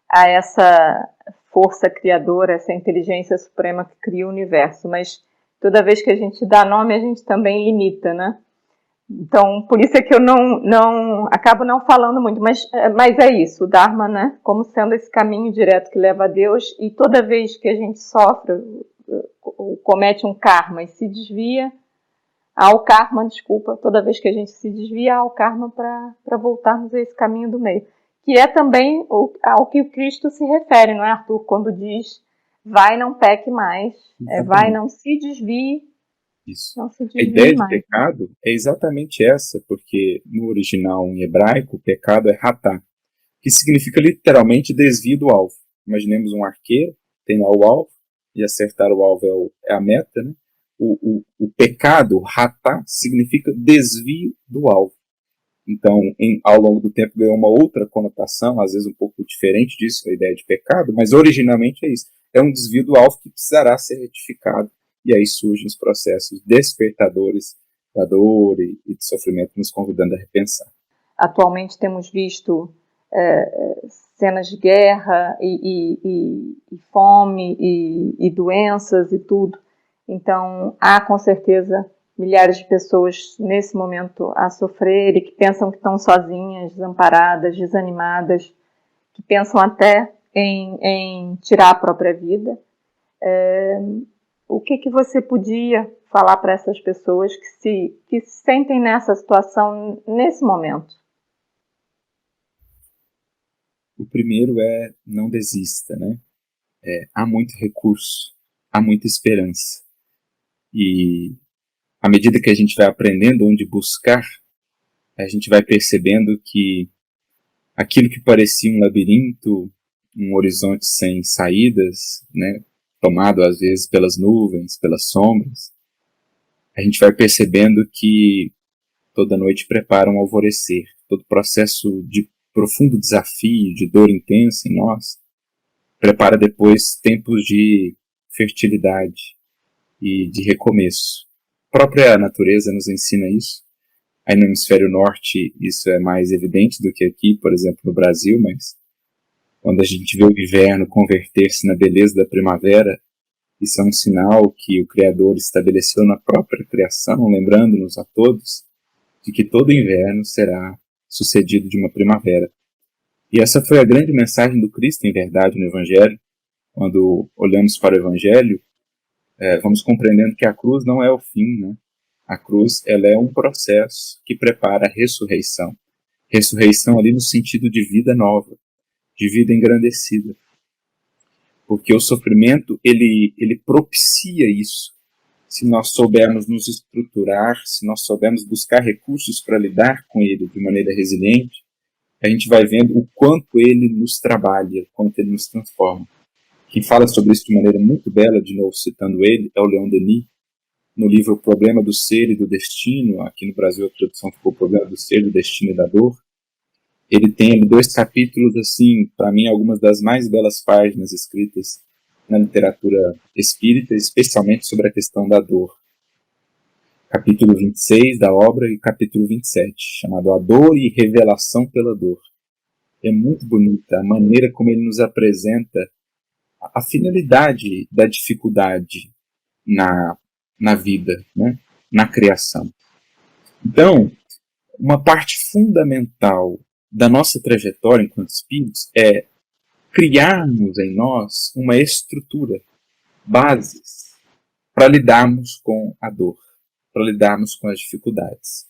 a essa força criadora, essa inteligência suprema que cria o universo. Mas toda vez que a gente dá nome, a gente também limita, né? Então, por isso é que eu acabo não falando muito, mas é isso, o Dharma, né? Como sendo esse caminho direto que leva a Deus, e toda vez que a gente sofre, comete um karma e se desvia, ao karma, desculpa, toda vez que a gente se desvia ao karma para voltarmos a esse caminho do meio. Que é também ao que o Cristo se refere, não é, Arthur? Quando diz, vai, não peque mais, vai, não se desvie. Isso. A ideia de pecado é exatamente essa, porque no original em hebraico, o pecado é ratá, que significa literalmente desvio do alvo. Imaginemos um arqueiro, tem lá o alvo, e acertar o alvo é a meta, né? O pecado, ratá, significa desvio do alvo. Então, ao longo do tempo ganhou uma outra conotação, às vezes um pouco diferente disso, a ideia de pecado, mas originalmente é isso. É um desvio do alvo que precisará ser retificado. E aí surgem os processos despertadores da dor e de sofrimento, nos convidando a repensar. Atualmente temos visto cenas de guerra e fome e doenças e tudo. Então, há com certeza milhares de pessoas nesse momento a sofrer e que pensam que estão sozinhas, desamparadas, desanimadas, que pensam até em tirar a própria vida. O que você podia falar para essas pessoas que se sentem nessa situação nesse momento? O primeiro é: não desista, né? Há muito recurso, há muita esperança. E à medida que a gente vai aprendendo onde buscar, a gente vai percebendo que aquilo que parecia um labirinto, um horizonte sem saídas, né, tomado às vezes pelas nuvens, pelas sombras, a gente vai percebendo que toda noite prepara um alvorecer. Todo processo de profundo desafio, de dor intensa em nós, prepara depois tempos de fertilidade e de recomeço. A própria natureza nos ensina isso. Aí no hemisfério norte isso é mais evidente do que aqui, por exemplo, no Brasil, mas quando a gente vê o inverno converter-se na beleza da primavera, isso é um sinal que o Criador estabeleceu na própria criação, lembrando-nos a todos de que todo inverno será sucedido de uma primavera. E essa foi a grande mensagem do Cristo, em verdade, no Evangelho, quando olhamos para o Evangelho, vamos compreendendo que a cruz não é o fim, né? A cruz, ela é um processo que prepara a ressurreição. Ressurreição ali no sentido de vida nova, de vida engrandecida. Porque o sofrimento, ele propicia isso. Se nós soubermos nos estruturar, se nós soubermos buscar recursos para lidar com ele de maneira resiliente, a gente vai vendo o quanto ele nos trabalha, o quanto ele nos transforma. Quem fala sobre isso de maneira muito bela, de novo citando ele, é o Leon Denis, no livro O Problema do Ser e do Destino. Aqui no Brasil a tradução ficou O Problema do Ser, do Destino e da Dor. Ele tem ali 2 capítulos, assim, para mim, algumas das mais belas páginas escritas na literatura espírita, especialmente sobre a questão da dor. Capítulo 26 da obra e capítulo 27, chamado A Dor e Revelação pela Dor. É muito bonita a maneira como ele nos apresenta a finalidade da dificuldade na vida, né? Na criação. Então, uma parte fundamental da nossa trajetória enquanto espíritos é criarmos em nós uma estrutura, bases, para lidarmos com a dor, para lidarmos com as dificuldades.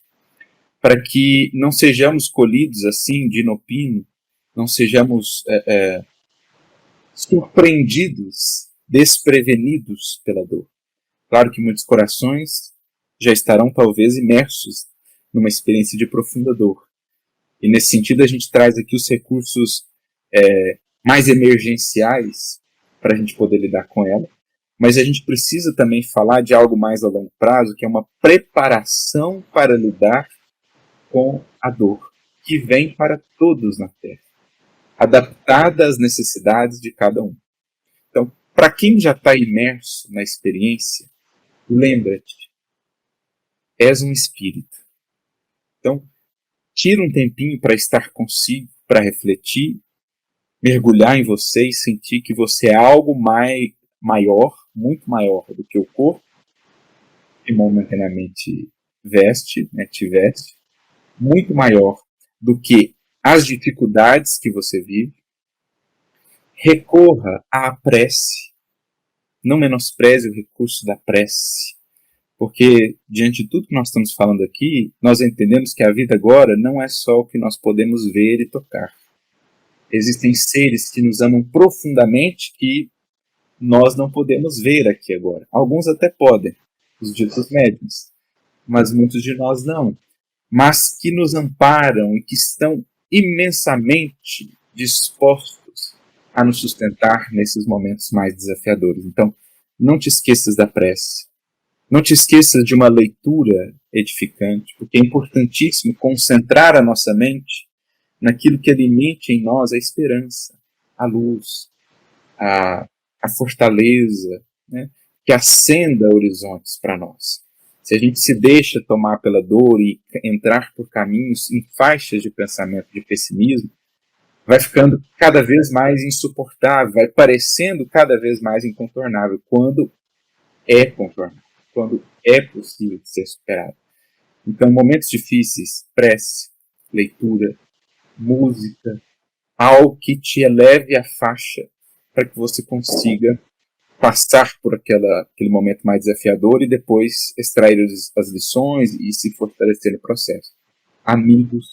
Para que não sejamos colhidos assim de inopino, não sejamos surpreendidos, desprevenidos pela dor. Claro que muitos corações já estarão talvez imersos numa experiência de profunda dor. E nesse sentido a gente traz aqui os recursos mais emergenciais para a gente poder lidar com ela. Mas a gente precisa também falar de algo mais a longo prazo, que é uma preparação para lidar com a dor, que vem para todos na Terra, adaptada às necessidades de cada um. Então, para quem já está imerso na experiência, lembra-te, és um espírito. Então, tira um tempinho para estar consigo, para refletir, mergulhar em você e sentir que você é algo maior, muito maior do que o corpo que momentaneamente te veste, muito maior do que as dificuldades que você vive. Recorra à prece, não menospreze o recurso da prece, porque diante de tudo que nós estamos falando aqui, nós entendemos que a vida agora não é só o que nós podemos ver e tocar. Existem seres que nos amam profundamente que nós não podemos ver aqui agora. Alguns até podem, os ditos médiuns, mas muitos de nós não. Mas que nos amparam e que estão imensamente dispostos a nos sustentar nesses momentos mais desafiadores. Então, não te esqueças da prece. Não te esqueças de uma leitura edificante, porque é importantíssimo concentrar a nossa mente naquilo que alimente em nós a esperança, a luz, a fortaleza, né, que acenda horizontes para nós. Se a gente se deixa tomar pela dor e entrar por caminhos em faixas de pensamento de pessimismo, vai ficando cada vez mais insuportável, vai parecendo cada vez mais incontornável, quando é contornável, quando é possível de ser superado. Então, momentos difíceis, prece, leitura, música, algo que te eleve a faixa para que você consiga passar por aquele momento mais desafiador e depois extrair as lições e se fortalecer no processo. Amigos,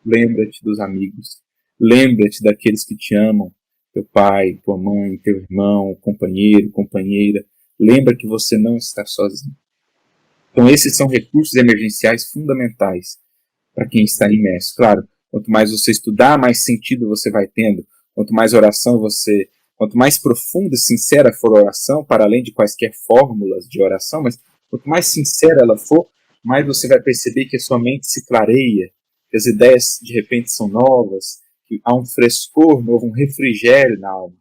lembra-te dos amigos, lembra-te daqueles que te amam, teu pai, tua mãe, teu irmão, companheiro, companheira, lembra que você não está sozinho. Então esses são recursos emergenciais fundamentais para quem está imerso. Claro, quanto mais você estudar, mais sentido você vai tendo. Quanto mais profunda e sincera for a oração, para além de quaisquer fórmulas de oração, mas quanto mais sincera ela for, mais você vai perceber que a sua mente se clareia, que as ideias de repente são novas, que há um frescor novo, um refrigério na alma.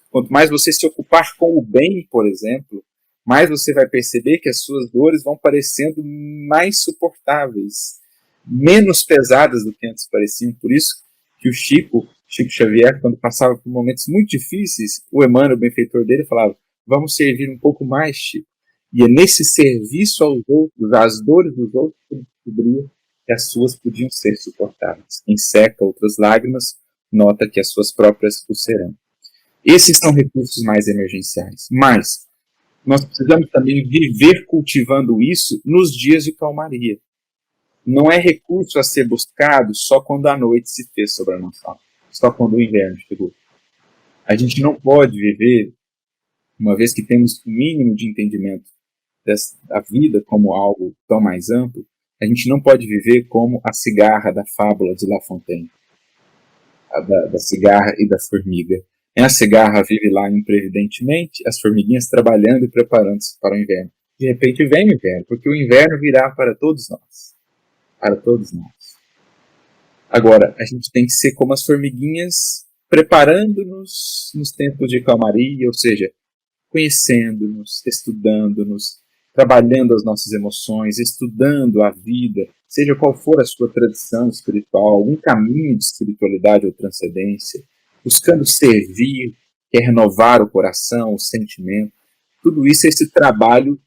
Quanto mais você se ocupar com o bem, por exemplo, mais você vai perceber que as suas dores vão parecendo mais suportáveis, menos pesadas do que antes pareciam. Por isso que o Chico Xavier, quando passava por momentos muito difíceis, o Emmanuel, o benfeitor dele, falava: vamos servir um pouco mais, Chico. E é nesse serviço aos outros, às dores dos outros, que ele descobria que as suas podiam ser suportáveis. Quem seca outras lágrimas, nota que as suas próprias o serão. Esses são recursos mais emergenciais. Mas nós precisamos também viver cultivando isso nos dias de calmaria. Não é recurso a ser buscado só quando a noite se fez sobre a nossa alma, só quando o inverno chegou. A gente não pode viver, uma vez que temos o mínimo de entendimento da vida como algo tão mais amplo, a gente não pode viver como a cigarra da fábula de La Fontaine, da cigarra e da formiga. A cigarra vive lá imprevidentemente, as formiguinhas trabalhando e preparando-se para o inverno. De repente vem o inverno, porque o inverno virá para todos nós. Para todos nós. Agora, a gente tem que ser como as formiguinhas, preparando-nos nos tempos de calmaria, ou seja, conhecendo-nos, estudando-nos, trabalhando as nossas emoções, estudando a vida, seja qual for a sua tradição espiritual, algum caminho de espiritualidade ou transcendência, buscando servir, quer renovar o coração, o sentimento. Tudo isso é esse trabalho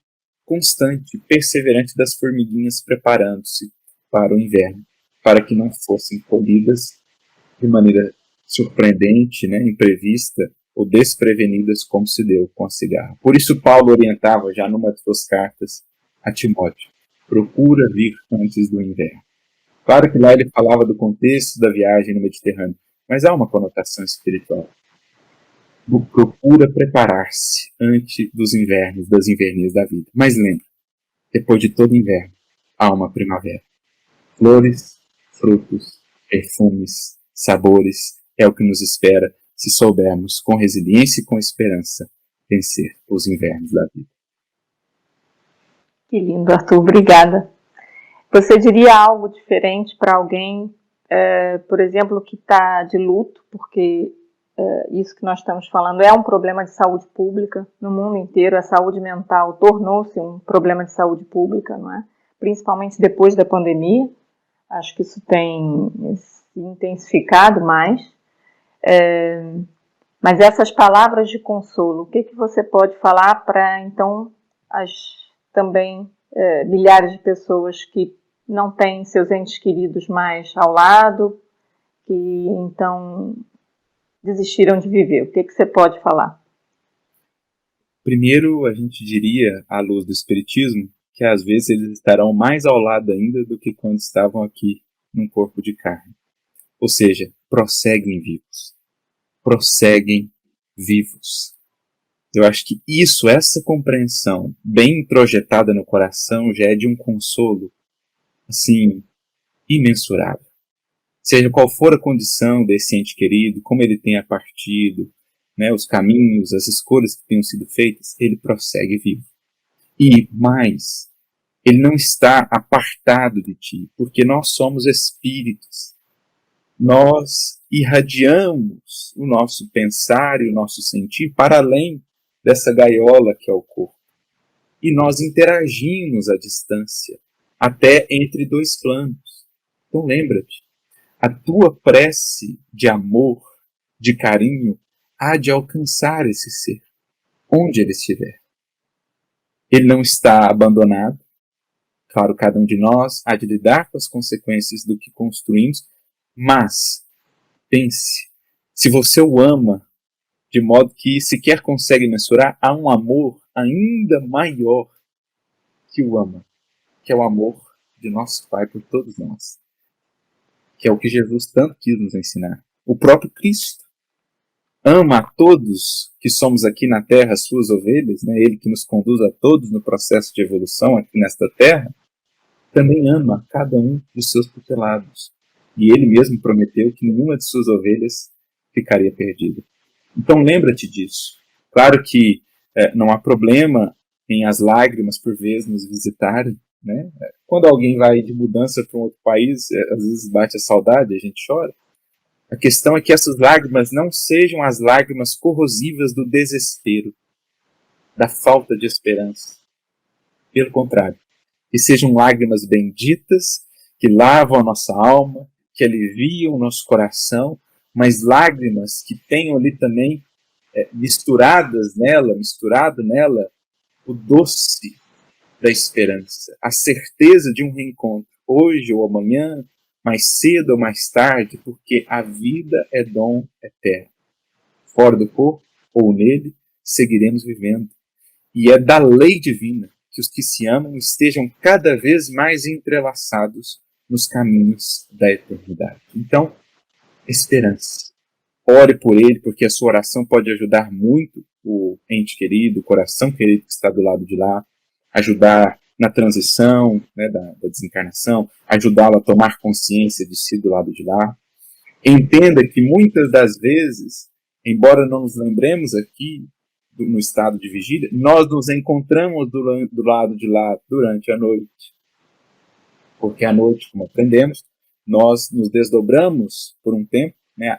constante, perseverante das formiguinhas preparando-se para o inverno, para que não fossem colhidas de maneira surpreendente, né, imprevista, ou desprevenidas como se deu com a cigarra. Por isso Paulo orientava já numa de suas cartas a Timóteo: procura vir antes do inverno. Claro que lá ele falava do contexto da viagem no Mediterrâneo, mas há uma conotação espiritual. Procura preparar-se antes dos invernos, das invernias da vida. Mas lembra, depois de todo inverno, há uma primavera. Flores, frutos, perfumes, sabores, é o que nos espera se soubermos, com resiliência e com esperança, vencer os invernos da vida. Que lindo, Arthur. Obrigada. Você diria algo diferente para alguém, por exemplo, que está de luto, porque isso que nós estamos falando é um problema de saúde pública no mundo inteiro. A saúde mental tornou-se um problema de saúde pública, não é? Principalmente depois da pandemia. Acho que isso tem se intensificado mais. Mas essas palavras de consolo, o que você pode falar para, então, também milhares de pessoas que não têm seus entes queridos mais ao lado, que então desistiram de viver? O que você pode falar? Primeiro, a gente diria, à luz do Espiritismo, que às vezes eles estarão mais ao lado ainda do que quando estavam aqui num corpo de carne. Ou seja, prosseguem vivos. Prosseguem vivos. Eu acho que essa compreensão bem introjetada no coração já é de um consolo, assim, imensurável. Seja qual for a condição desse ente querido, como ele tenha partido, né, os caminhos, as escolhas que tenham sido feitas, ele prossegue vivo. E mais, ele não está apartado de ti, porque nós somos espíritos. Nós irradiamos o nosso pensar e o nosso sentir para além dessa gaiola que é o corpo. E nós interagimos à distância, até entre dois planos. Então lembra-te, a tua prece de amor, de carinho, há de alcançar esse ser, onde ele estiver. Ele não está abandonado. Claro, cada um de nós há de lidar com as consequências do que construímos, mas pense, se você o ama de modo que sequer consegue mensurar, há um amor ainda maior que o ama, que é o amor de nosso Pai por todos nós, que é o que Jesus tanto quis nos ensinar. O próprio Cristo ama a todos que somos aqui na Terra, as suas ovelhas, né? Ele que nos conduz a todos no processo de evolução aqui nesta Terra, também ama cada um dos seus tutelados. E ele mesmo prometeu que nenhuma de suas ovelhas ficaria perdida. Então lembra-te disso. Claro que não há problema em as lágrimas por vezes nos visitarem, né? Quando alguém vai de mudança para um outro país, às vezes bate a saudade, a gente chora. A questão é que essas lágrimas não sejam as lágrimas corrosivas do desespero, da falta de esperança. Pelo contrário, que sejam lágrimas benditas, que lavam a nossa alma, que aliviam o nosso coração, mas lágrimas que tenham ali também misturado nela, o doce da esperança, a certeza de um reencontro, hoje ou amanhã, mais cedo ou mais tarde, porque a vida é dom eterno. Fora do corpo, ou nele, seguiremos vivendo. E é da lei divina que os que se amam estejam cada vez mais entrelaçados nos caminhos da eternidade. Então, esperança. Ore por ele, porque a sua oração pode ajudar muito o ente querido, o coração querido que está do lado de lá, ajudar na transição, né, da desencarnação, ajudá-lo a tomar consciência de si do lado de lá. Entenda que muitas das vezes, embora não nos lembremos aqui no estado de vigília, nós nos encontramos do lado de lá durante a noite. Porque à noite, como aprendemos, nós nos desdobramos por um tempo, né?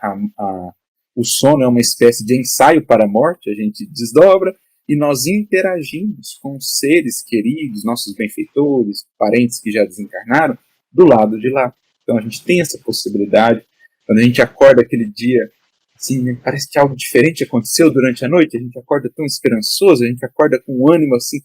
O sono é uma espécie de ensaio para a morte, a gente desdobra e nós interagimos com os seres queridos, nossos benfeitores, parentes que já desencarnaram, do lado de lá. Então a gente tem essa possibilidade. Quando a gente acorda aquele dia, assim, né, parece que algo diferente aconteceu durante a noite, a gente acorda tão esperançoso, a gente acorda com um ânimo assim.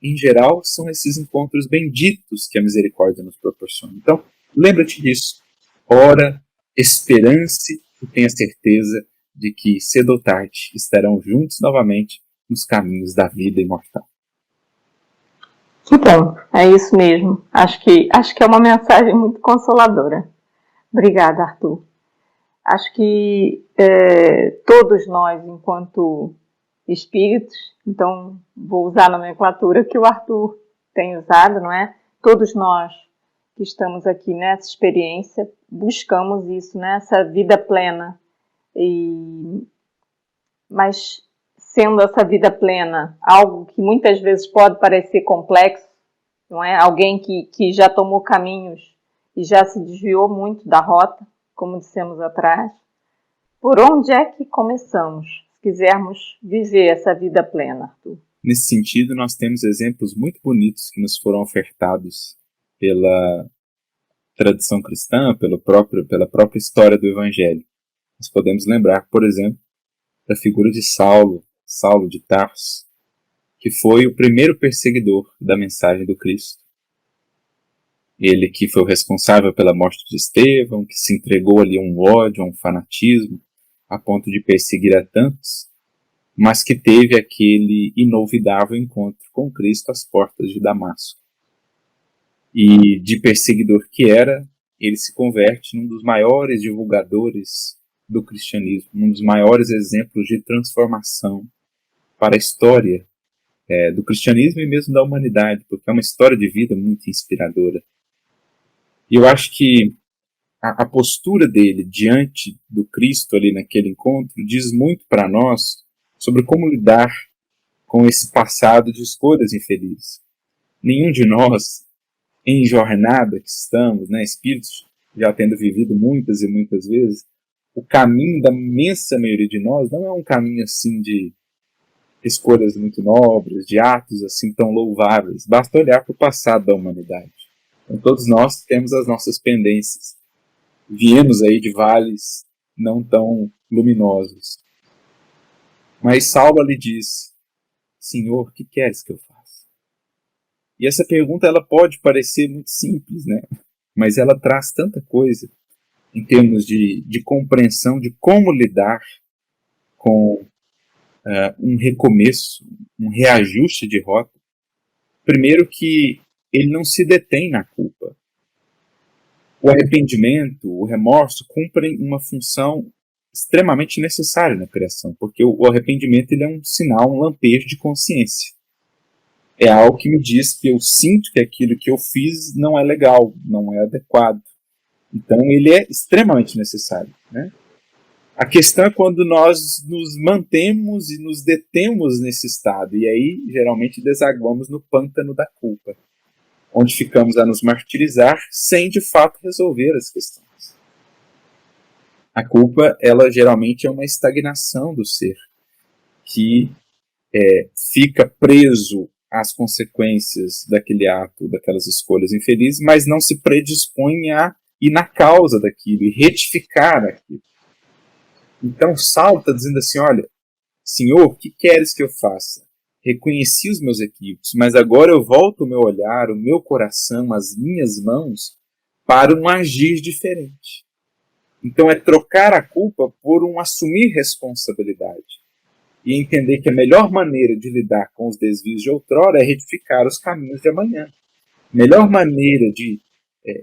Em geral, são esses encontros benditos que a misericórdia nos proporciona. Então, lembra-te disso. Ora, esperance e tenha certeza de que cedo ou tarde estarão juntos novamente nos caminhos da vida imortal. Que bom, é isso mesmo. Acho que é uma mensagem muito consoladora. Obrigada, Arthur. Acho que todos nós, enquanto espíritos, então vou usar a nomenclatura que o Arthur tem usado, não é? Todos nós que estamos aqui nessa experiência buscamos isso, né? Essa vida plena. Mas sendo essa vida plena algo que muitas vezes pode parecer complexo, não é? Alguém que já tomou caminhos e já se desviou muito da rota, como dissemos atrás. Por onde é que começamos, se quisermos viver essa vida plena, Arthur? Nesse sentido, nós temos exemplos muito bonitos que nos foram ofertados pela tradição cristã, pela própria história do Evangelho. Nós podemos lembrar, por exemplo, da figura de Saulo de Tarso, que foi o primeiro perseguidor da mensagem do Cristo. Ele que foi o responsável pela morte de Estevão, que se entregou ali a um ódio, a um fanatismo, a ponto de perseguir a tantos, mas que teve aquele inolvidável encontro com Cristo às portas de Damasco. E de perseguidor que era, ele se converte num dos maiores divulgadores do cristianismo, um dos maiores exemplos de transformação para a história do cristianismo e mesmo da humanidade, porque é uma história de vida muito inspiradora. E eu acho que a postura dele diante do Cristo ali naquele encontro diz muito para nós sobre como lidar com esse passado de escolhas infelizes. Nenhum de nós, em jornada que estamos, né, espíritos já tendo vivido muitas e muitas vezes, o caminho da imensa maioria de nós não é um caminho assim de escolhas muito nobres, de atos assim tão louváveis. Basta olhar para o passado da humanidade. Então, todos nós temos as nossas pendências. Viemos aí de vales não tão luminosos. Mas Saulo lhe diz: Senhor, o que queres que eu faça? E essa pergunta ela pode parecer muito simples, né? Mas ela traz tanta coisa em termos de compreensão de como lidar com um recomeço, um reajuste de rota. Primeiro que ele não se detém na culpa. O arrependimento, o remorso cumprem uma função extremamente necessária na criação, porque o arrependimento ele é um sinal, um lampejo de consciência. É algo que me diz que eu sinto que aquilo que eu fiz não é legal, não é adequado. Então ele é extremamente necessário, né? A questão é quando nós nos mantemos e nos detemos nesse estado, e aí geralmente desaguamos no pântano da culpa, onde ficamos a nos martirizar sem de fato resolver as questões. A culpa, ela geralmente é uma estagnação do ser, que fica preso às consequências daquele ato, daquelas escolhas infelizes, mas não se predispõe a ir na causa daquilo e retificar aquilo. Então Saulo está dizendo assim: olha, Senhor, o que queres que eu faça? Reconheci os meus equívocos, mas agora eu volto o meu olhar, o meu coração, as minhas mãos para um agir diferente. Então é trocar a culpa por um assumir responsabilidade. e entender que a melhor maneira de lidar com os desvios de outrora é retificar os caminhos de amanhã. A melhor maneira de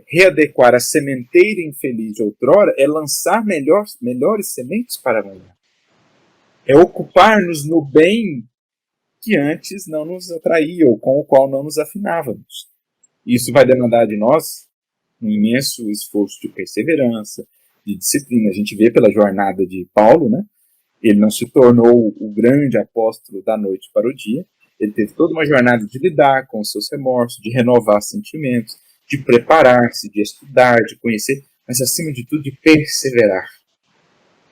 readequar a sementeira infeliz de outrora é lançar melhores sementes para amanhã. É ocupar-nos no bem que antes não nos atraía ou com o qual não nos afinávamos. Isso vai demandar de nós um imenso esforço de perseverança, de disciplina. A gente vê pela jornada de Paulo, né? Ele não se tornou o grande apóstolo da noite para o dia. Ele teve toda uma jornada de lidar com os seus remorsos, de renovar sentimentos, de preparar-se, de estudar, de conhecer, mas acima de tudo de perseverar,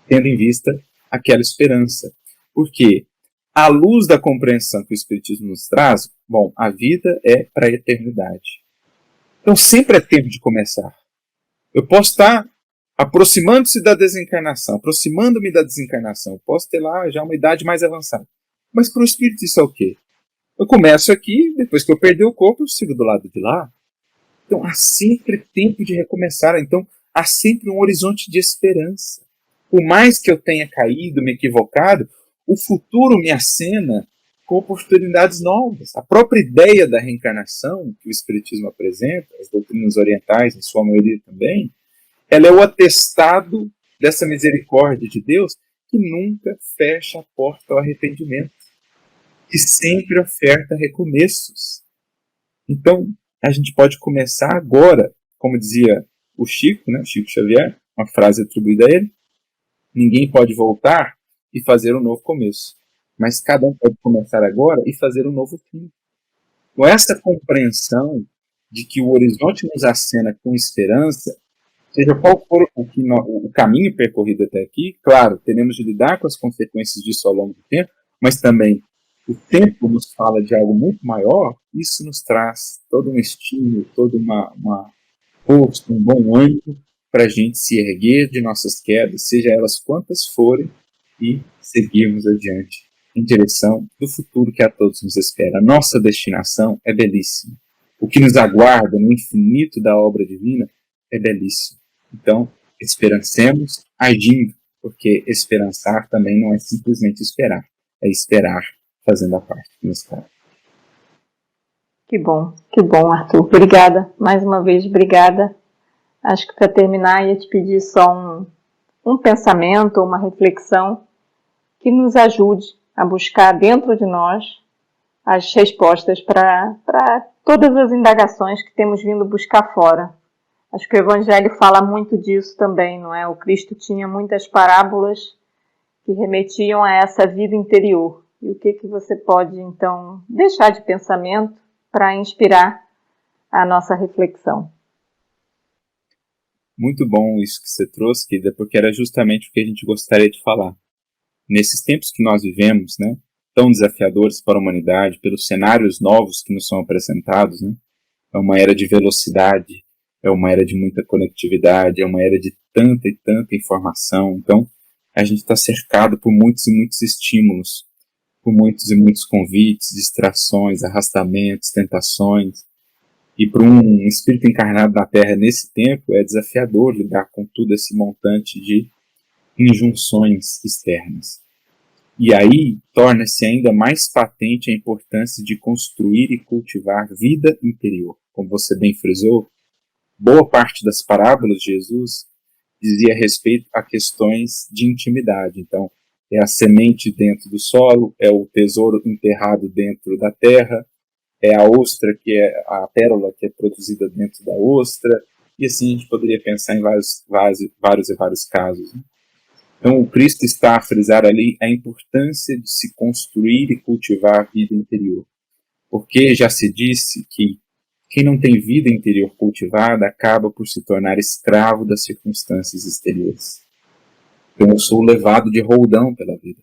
tendo em vista aquela esperança. Porque, à luz da compreensão que o Espiritismo nos traz, bom, a vida é para a eternidade. Então sempre é tempo de começar. Eu posso estar aproximando-me da desencarnação, posso ter lá já uma idade mais avançada. Mas para o espírito isso é o quê? Eu começo aqui, depois que eu perder o corpo, eu sigo do lado de lá. Então há sempre tempo de recomeçar, então há sempre um horizonte de esperança. Por mais que eu tenha caído, me equivocado, o futuro me acena com oportunidades novas. A própria ideia da reencarnação que o Espiritismo apresenta, as doutrinas orientais, em sua maioria também, ela é o atestado dessa misericórdia de Deus que nunca fecha a porta ao arrependimento, que sempre oferta recomeços. Então, a gente pode começar agora, como dizia o Chico, né, Chico Xavier, uma frase atribuída a ele, ninguém pode voltar e fazer um novo começo, mas cada um pode começar agora e fazer um novo fim. Com essa compreensão de que o horizonte nos acena com esperança, seja qual for o caminho percorrido até aqui, claro, teremos de lidar com as consequências disso ao longo do tempo, mas também o tempo nos fala de algo muito maior, isso nos traz todo um estímulo, toda uma força, um bom ânimo para a gente se erguer de nossas quedas, seja elas quantas forem, e seguirmos adiante em direção do futuro que a todos nos espera. A nossa destinação é belíssima. O que nos aguarda no infinito da obra divina é belíssimo. Então, esperancemos agindo, porque esperançar também não é simplesmente esperar, é esperar fazendo a parte que nos cabe. Que bom, Arthur. Obrigada, mais uma vez, obrigada. Acho que para terminar, ia te pedir só um pensamento, uma reflexão que nos ajude a buscar dentro de nós as respostas para todas as indagações que temos vindo buscar fora. Acho que o Evangelho fala muito disso também, não é? O Cristo tinha muitas parábolas que remetiam a essa vida interior. E o que você pode, então, deixar de pensamento para inspirar a nossa reflexão? Muito bom isso que você trouxe, querida, porque era justamente o que a gente gostaria de falar. Nesses tempos que nós vivemos, né, tão desafiadores para a humanidade, pelos cenários novos que nos são apresentados, né, é uma era de velocidade, é uma era de muita conectividade, é uma era de tanta e tanta informação. Então, a gente está cercado por muitos e muitos estímulos, por muitos e muitos convites, distrações, arrastamentos, tentações. E para um espírito encarnado na Terra nesse tempo, é desafiador lidar com todo esse montante de injunções externas. E aí torna-se ainda mais patente a importância de construir e cultivar vida interior. Como você bem frisou, boa parte das parábolas de Jesus dizia respeito a questões de intimidade. Então, é a semente dentro do solo, é o tesouro enterrado dentro da terra, é a ostra, que é a pérola que é produzida dentro da ostra, e assim a gente poderia pensar em vários casos. Né? Então, o Cristo está a frisar ali a importância de se construir e cultivar a vida interior. Porque já se disse que quem não tem vida interior cultivada acaba por se tornar escravo das circunstâncias exteriores. Então, eu sou levado de roldão pela vida.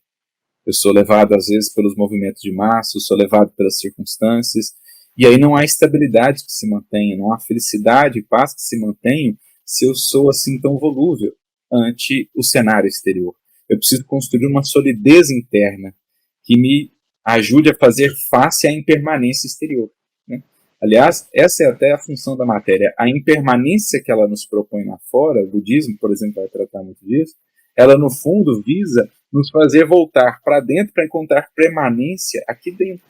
Eu sou levado, às vezes, pelos movimentos de massa, eu sou levado pelas circunstâncias, e aí não há estabilidade que se mantenha, não há felicidade e paz que se mantenham se eu sou assim tão volúvel ante o cenário exterior. Eu preciso construir uma solidez interna que me ajude a fazer face à impermanência exterior. Né? Aliás, essa é até a função da matéria. A impermanência que ela nos propõe lá fora, o budismo, por exemplo, vai tratar muito disso, ela no fundo visa nos fazer voltar para dentro para encontrar permanência aqui dentro,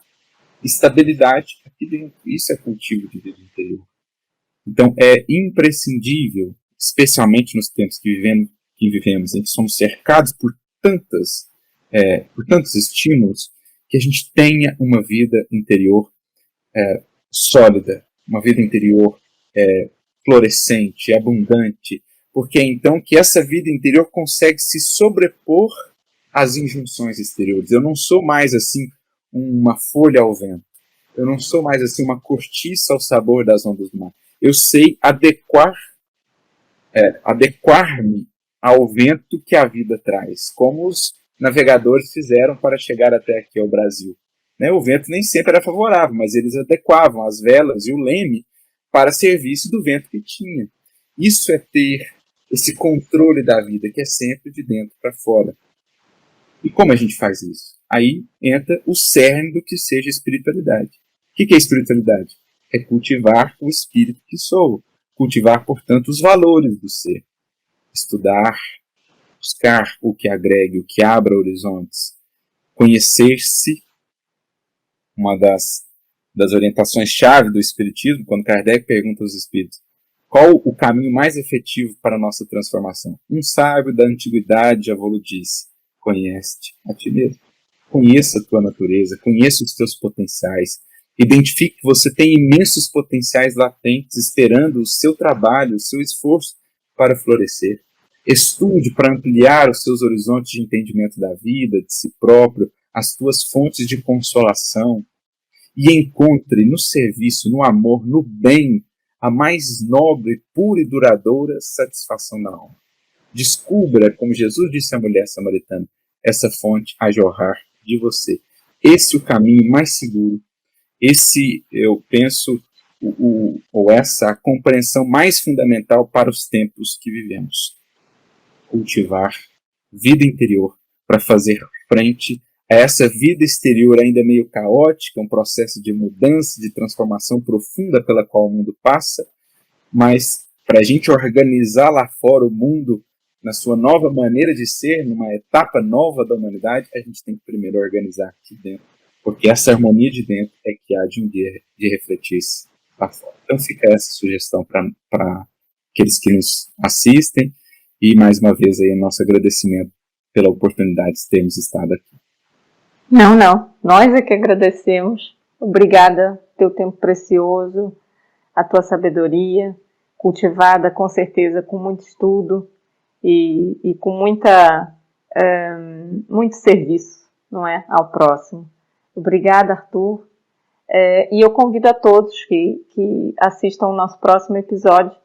estabilidade aqui dentro. Isso é cultivo de vida interior. Então é imprescindível, especialmente nos tempos que vivemos, em que somos cercados por tantos estímulos, que a gente tenha uma vida interior sólida, uma vida interior florescente, abundante, porque é então que essa vida interior consegue se sobrepor às injunções exteriores. Eu não sou mais assim uma folha ao vento, eu não sou mais assim uma cortiça ao sabor das ondas do mar. Eu sei adequar-me ao vento que a vida traz, como os navegadores fizeram para chegar até aqui ao Brasil. Né? O vento nem sempre era favorável, mas eles adequavam as velas e o leme para serviço do vento que tinha. Isso é ter esse controle da vida, que é sempre de dentro para fora. E como a gente faz isso? Aí entra o cerne do que seja espiritualidade. O que é espiritualidade? É cultivar o espírito que sou. Cultivar, portanto, os valores do ser. Estudar, buscar o que agregue, o que abra horizontes. Conhecer-se, uma das orientações-chave do Espiritismo, quando Kardec pergunta aos espíritos qual o caminho mais efetivo para a nossa transformação. Um sábio da antiguidade já vos disse: conhece-te a ti mesmo. Conheça a tua natureza, conheça os teus potenciais, identifique que você tem imensos potenciais latentes esperando o seu trabalho, o seu esforço para florescer. Estude para ampliar os seus horizontes de entendimento da vida, de si próprio, as tuas fontes de consolação, e encontre no serviço, no amor, no bem, a mais nobre, pura e duradoura satisfação da alma. Descubra, como Jesus disse à mulher samaritana, essa fonte a jorrar de você. Esse é o caminho mais seguro. Esse, eu penso, ou essa a compreensão mais fundamental para os tempos que vivemos. Cultivar vida interior para fazer frente a essa vida exterior ainda meio caótica, um processo de mudança, de transformação profunda pela qual o mundo passa, mas para a gente organizar lá fora o mundo na sua nova maneira de ser, numa etapa nova da humanidade, a gente tem que primeiro organizar aqui dentro, porque essa harmonia de dentro é que há de um dia de refletir-se lá fora. Então fica essa sugestão para aqueles que nos assistem, e mais uma vez aí o nosso agradecimento pela oportunidade de termos estado aqui. Não, nós é que agradecemos. Obrigada pelo teu tempo precioso, a tua sabedoria, cultivada com certeza com muito estudo e com muito serviço, não é, ao próximo. Obrigada, Arthur. E eu convido a todos que assistam ao nosso próximo episódio.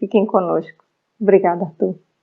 Fiquem conosco. Obrigada, Arthur.